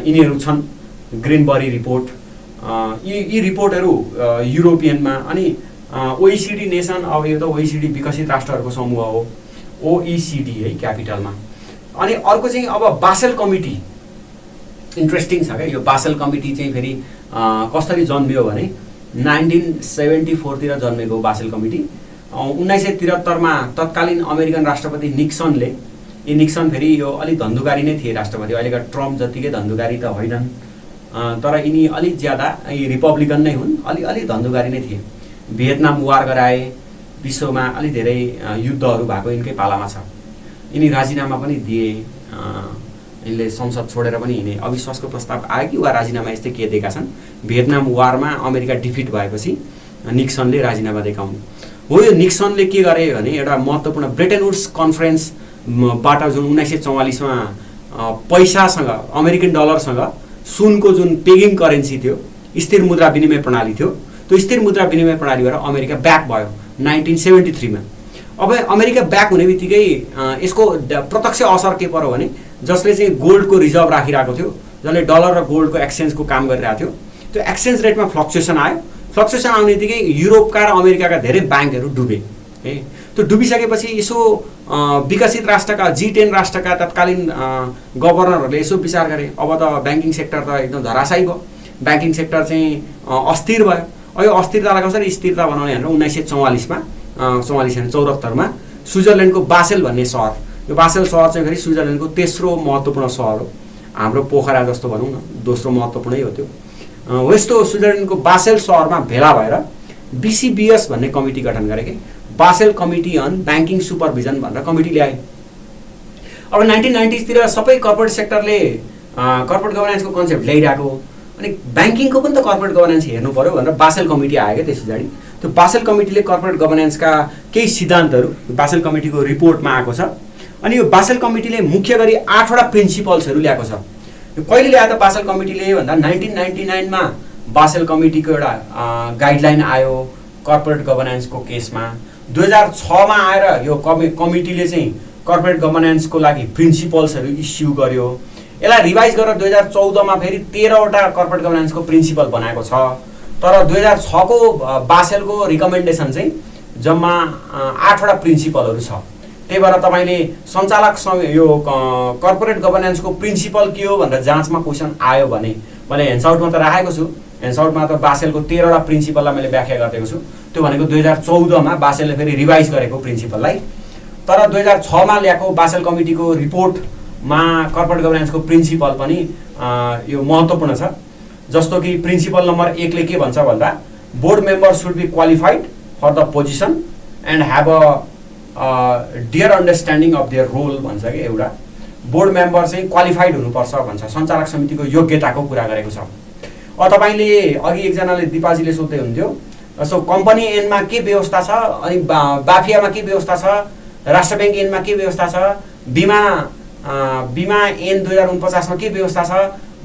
यिनीहरू छन्, ग्रिनबरी रिपोर्ट, यी रिपोर्टहरू युरोपियनमा। अनि ओइसिडी नेसन, अब यो त ओइसिडी विकसित राष्ट्रहरूको समूह हो, ओइसिडी है क्यापिटलमा। अनि अर्को चाहिँ अब बासेल कमिटी इन्ट्रेस्टिङ छ क्या। यो बासेल कमिटी चाहिँ फेरि कसरी जन्मियो भने 1974 तिर जन्मेको बासेल कमिटी। 1973 मा तत्कालीन अमेरिकन राष्ट्रपति निक्सनले, यी निक्सन फेरि यो अलिक धन्धुकारी नै थिए राष्ट्रपति, अहिलेका ट्रम्प जतिकै धन्धुकारी त होइनन्, तर यिनी अलिक ज्यादा रिपब्लिकन नै हुन्, अलिक धन्धुकारी नै थिए। भियतनाम वार गराए, विश्वमा अलि धेरै युद्धहरू भएको यिनकै पालामा छ। यिनी राजीनामा पनि दिए, यिनले संसद छोडेर पनि हिँडे। अविश्वासको प्रस्ताव आयो कि वा राजीनामा यस्तै के दिएका छन्। भियतनाम वारमा अमेरिका डिफिट भएपछि निक्सनले राजीनामा दिएका हुन्। हो यो निक्सनले के गरे भने एउटा महत्त्वपूर्ण ब्रेटन वुड्स कन्फरेन्सबाट जुन 1944 मा पैसासँग, अमेरिकन डलरसँग सुनको जुन पेगिङ करेन्सी थियो, स्थिर मुद्रा विनिमय प्रणाली थियो, त्यो स्थिर मुद्रा विनिमय प्रणालीबाट अमेरिका ब्याक भयो 1973 मा। अब अमेरिका ब्याक हुने बित्तिकै यसको प्रत्यक्ष असर के पर्यो भने जसले चाहिँ गोल्डको रिजर्भ राखिरहेको थियो, जसले डलर र गोल्डको एक्सचेन्जको काम गरिरहेको थियो, त्यो एक्सचेन्ज रेटमा फ्लक्चुएसन आयो। फ्लक्चुएसन आउने बित्तिकै युरोपका र अमेरिकाका धेरै ब्याङ्कहरू डुबे है। त्यो डुबिसकेपछि यसो विकसित राष्ट्रका G10 राष्ट्रका तत्कालीन गभर्नरहरूले यसो विचार गरे, अब त ब्याङ्किङ सेक्टर त एकदम धराशायी भयो, ब्याङ्किङ सेक्टर चाहिँ अस्थिर भयो। अब यो अस्थिरतालाई कसरी स्थिरता बनाउने भनेर 1944 मा 74 मा स्विजरल्यान्डको बासेल भन्ने सहर, यो बासेल सहर चाहिँ फेरि स्विजरल्यान्डको तेस्रो महत्त्वपूर्ण सहर हो, हाम्रो पोखरा जस्तो भनौँ न, दोस्रो महत्त्वपूर्णै हो त्यो। यस्तो स्विजरल्यान्डको बासेल सहरमा भेला भएर BCBS भन्ने कमिटी गठन गरे के Basel committee on banking supervision भनेर कमिटी ल्याए। अब 1990s तिर सबै कर्पोरेट सेक्टरले कर्पोरेट गभर्नेन्सको कन्सेप्ट ल्याइरहेको, अनि ब्याङ्किङको पनि त कर्पोरेट गभर्नेन्स हेर्नु पर्यो भनेर बासेल कमिटी आयो क्या। त्यस पछाडि त्यो बासेल कमिटीले कर्पोरेट गभर्नेन्सका केही सिद्धान्तहरू बासेल कमिटीको रिपोर्टमा आएको छ। अनि यो बासेल कमिटीले मुख्य गरी 8वटा प्रिन्सिपल्सहरू ल्याएको छ। यो कहिले ल्यायो त बासेल कमिटीले भन्दा 1999 मा बासेल कमिटीको एउटा गाइडलाइन आयो कर्पोरेट गभर्नेन्सको केसमा। 2006 मा आएर यो कमिटीले चाहिँ कर्पोरेट गभर्नेन्सको लागि प्रिन्सिपल्सहरू इस्यु गर्यो। यसलाई रिभाइज गरेर 2014 मा फेरि 13वटा कर्पोरेट गभर्नेन्सको प्रिन्सिपल बनाएको छ। तर 2006 को बासेलको रिकमेन्डेसन चाहिँ जम्मा 8वटा प्रिन्सिपलहरू छ। त्यही भएर तपाईले सञ्चालक यो कर्पोरेट गभर्नेन्सको प्रिन्सिपल के हो भनेर जाँचमा क्वेसन आयो भने मैले ह्यान्डआउटमा त राखेको छु। ह्यान्डआउटमा त बासेलको 13वटा प्रिन्सिपललाई मैले व्याख्या गरिदिएको छु। त्यो भनेको 2014 मा बासेलले फेरि रिभाइज गरेको प्रिन्सिपललाई। तर 2006 मा ल्याएको बासेल कमिटीको रिपोर्टमा कर्पोरेट गभर्नेन्सको प्रिन्सिपल पनि यो महत्त्वपूर्ण छ। जस्तो कि प्रिन्सिपल नम्बर 1 ले के भन्छ भन्दा board member should be qualified for the position and have a dear understanding of their role भन्छ कि एउटा बोर्ड मेम्बर चाहिँ क्वालिफाइड हुनुपर्छ भन्छ। सञ्चालक समितिको योग्यताको कुरा गरेको छ। तपाईले अघि एकजनाले दिपाजीले सोध्दै हुन्थ्यो सो कम्पनी एनमा के व्यवस्था छ, अनि बाफियामा के व्यवस्था छ, राष्ट्र ब्याङ्क एनमा के व्यवस्था छ, बिमा एन 2049 मा के व्यवस्था छ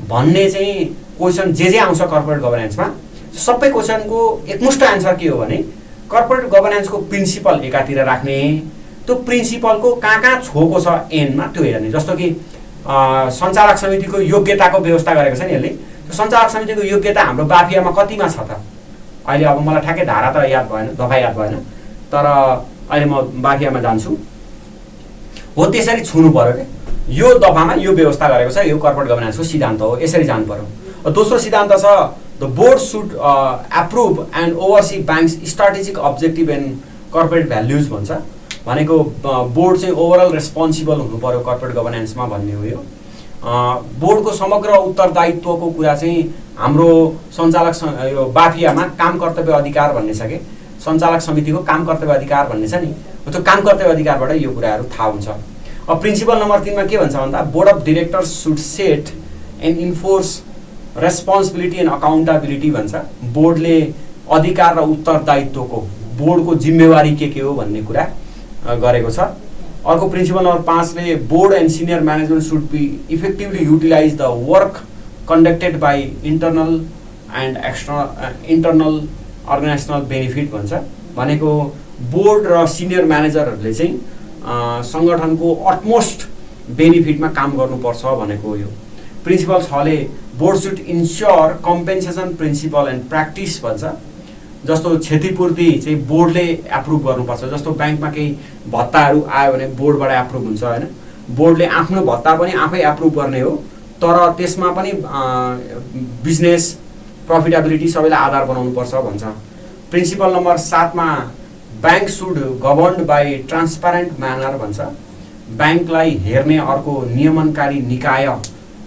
भन्ने चाहिँ क्वेसन जे आउँछ कर्पोरेट गभर्नेन्समा सबै क्वेसनको एकमुष्ट एन्सर के हो भने कर्पोरेट गभर्नेन्सको प्रिन्सिपल एकातिर राख्ने, त्यो प्रिन्सिपलको कहाँ छोको छ एनमा त्यो हेर्ने। जस्तो कि सञ्चालक समितिको योग्यताको व्यवस्था गरेको छ नि यसले। त्यो सञ्चालक समितिको योग्यता हाम्रो बाफियामा कतिमा छ त? अहिले अब मलाई ठ्याक्कै धारा त याद भएन, दफा याद भएन, तर अहिले म बाफियामा जान्छु। हो त्यसरी छुनु पर्यो के यो दफामा यो व्यवस्था गरेको छ, यो कर्पोरेट गभर्नेन्सको सिद्धान्त हो, यसरी जानु पर्यो। दोस्रो सिद्धान्त छ the board should approve and oversee banks strategic objective and corporate values भन्छ। भनेको बोर्ड चाहिँ ओभरअल रेस्पोन्सिबल हुनु पर्यो कर्पोरेट गभर्नेन्समा भन्ने हो। यो बोर्डको समग्र उत्तरदायित्वको कुरा चाहिँ हाम्रो सञ्चालक यो बाफियामा काम कर्तव्य अधिकार भन्ने छ कि सञ्चालक समितिको काम कर्तव्य अधिकार भन्ने छ नि, त्यो काम कर्तव्य अधिकारबाट यो कुराहरू थाहा हुन्छ। अब प्रिन्सिपल नम्बर 3 मा के भन्छ भन्दा board of directors should set and enforce responsibility and accountability भन्छ। बोर्डले अधिकार र उत्तरदायित्वको बोर्डको जिम्मेवारी के हो भन्ने कुरा गरेको छ। अर्को प्रिन्सिपल नम्बर 5 ले board and senior management should be effectively utilise the work conducted by internal and internal organisational benefit भन्छ। भनेको बोर्ड र सिनियर म्यानेजरहरूले चाहिँ सङ्गठनको अटमोस्ट बेनिफिटमा काम गर्नुपर्छ भनेको यो। प्रिन्सिपल 6 ले board should ensure compensation principle and practice भन्छ। जस्तो क्षतिपूर्ति चाहिँ बोर्डले एप्रुभ गर्नुपर्छ। जस्तो ब्याङ्कमा केही भत्ताहरू आयो भने बोर्डबाट एप्रुभ हुन्छ होइन। बोर्डले आफ्नो भत्ता पनि आफै एप्रुभ गर्ने हो, तर त्यसमा पनि बिजनेस प्रफिटेबिलिटी सबैलाई आधार बनाउनुपर्छ भन्छ। प्रिन्सिपल नम्बर 7 मा bank should governed by transparent manner भन्छ। ब्याङ्कलाई हेर्ने अर्को नियमनकारी निकाय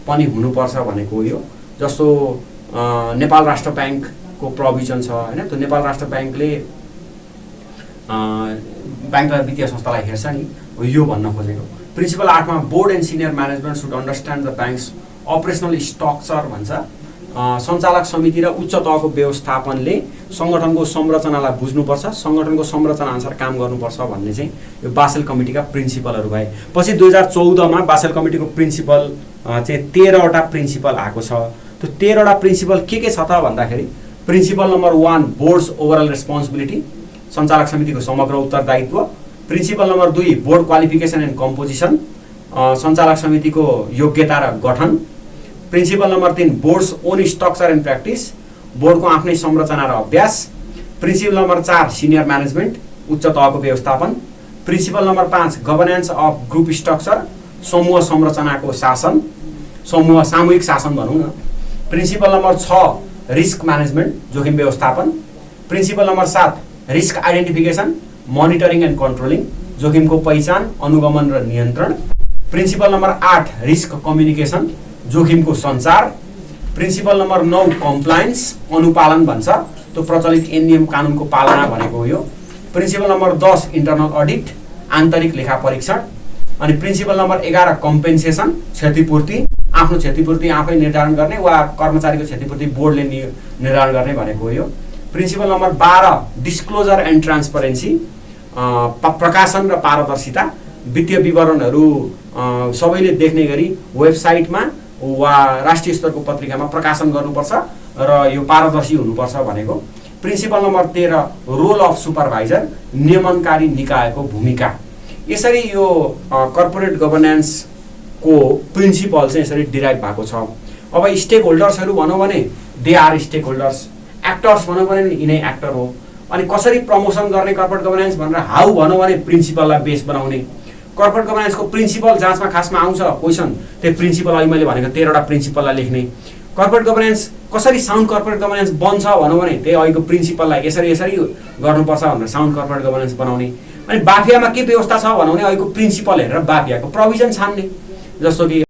पनि हुनुपर्छ भनेको यो। जस्तो नेपाल राष्ट्र ब्याङ्कको प्रोभिजन छ होइन, त्यो नेपाल राष्ट्र ब्याङ्कले ब्याङ्क र वित्तीय संस्थालाई हेर्छ नि, हो यो भन्न खोजेको। प्रिन्सिपल 8 मा board and senior management should understand the banks operational structure भन्छ। सञ्चालक समिति र उच्च तहको व्यवस्थापनले सङ्गठनको संरचनालाई बुझ्नुपर्छ, सङ्गठनको संरचना अनुसार काम गर्नुपर्छ भन्ने चाहिँ यो बासेल कमिटीका प्रिन्सिपलहरू भए। पछि 2014 मा बासेल कमिटीको प्रिन्सिपल चाहिँ 13वटा प्रिन्सिपल आएको छ। त्यो 13वटा प्रिन्सिपल के छ त भन्दाखेरि principle number 1 boards overall responsibility, सञ्चालक समितिको समग्र उत्तरदायित्व। Principle number 2 board qualification and composition, सञ्चालक समितिको योग्यता र गठन। Principle number 3 boards own structure and practice, बोर्डको आफ्नै संरचना र अभ्यास। प्रिन्सिपल नम्बर 4 सिनियर म्यानेजमेन्ट, उच्च तहको व्यवस्थापन। Principle number 5 governance of group structure, समूह संरचनाको शासन, समूह सामूहिक शासन भनौँ न। प्रिन्सिपल नम्बर 6 रिस्क म्यानेजमेन्ट, जोखिम व्यवस्थापन। Principle number 7 risk identification, monitoring and controlling, जोखिमको पहिचान, अनुगमन र नियन्त्रण। प्रिन्सिपल नम्बर 8 रिस्क कम्युनिकेसन, जोखिमको सञ्चार। प्रिन्सिपल नम्बर 9 कम्प्लायन्स, अनुपालन भन्छ। त्यो प्रचलित ऐन नियम कानुनको पालना भनेको हो यो। प्रिन्सिपल नम्बर 10 इन्टरनल अडिट, आन्तरिक लेखा परीक्षण। अनि प्रिन्सिपल नम्बर 11 कम्पेन्सेसन, क्षतिपूर्ति, आफ्नो क्षतिपूर्ति आफै निर्धारण गर्ने वा कर्मचारीको क्षतिपूर्ति बोर्डले निर्धारण गर्ने भनेको हो यो। Principle number 12 disclosure and transparency, प्रकाशन र पारदर्शिता। वित्तीय विवरणहरू सबैले देख्ने गरी वेबसाइटमा वा राष्ट्रिय स्तरको पत्रिकामा प्रकाशन गर्नुपर्छ र यो पारदर्शी हुनुपर्छ भनेको। Principle number 13 role of supervisor, नियमनकारी निकायको भूमिका। यसरी यो कर्पोरेट गभर्नेन्सको प्रिन्सिपल चाहिँ यसरी डिराइभ भएको छ। अब स्टेक होल्डर्सहरू भनौँ भने they are stake holders, actors भनौँ भने यिनै एक्टर हो। अनि कसरी प्रमोसन गर्ने कर्पोरेट गभर्नेन्स भनेर हाउ भनौँ भने प्रिन्सिपललाई बेस बनाउने। कर्पोरेट गभर्नेन्सको प्रिन्सिपल जाँचमा खासमा आउँछ क्वेसन, त्यो प्रिन्सिपल अहिले मैले भनेको 13वटा प्रिन्सिपललाई लेख्ने। कर्पोरेट गभर्नेन्स कसरी साउन्ड कर्पोरेट गभर्नेन्स बन्छ भनौँ भने त्यही अहिलेको प्रिन्सिपललाई यसरी गर्नुपर्छ भनेर साउन्ड कर्पोरेट गभर्नेन्स बनाउने। अनि बाफियामा के व्यवस्था छ भनौँ भने अहिलेको प्रिन्सिपल हेरेर बाफियाको प्रोभिजन छान्ने, जस्तो कि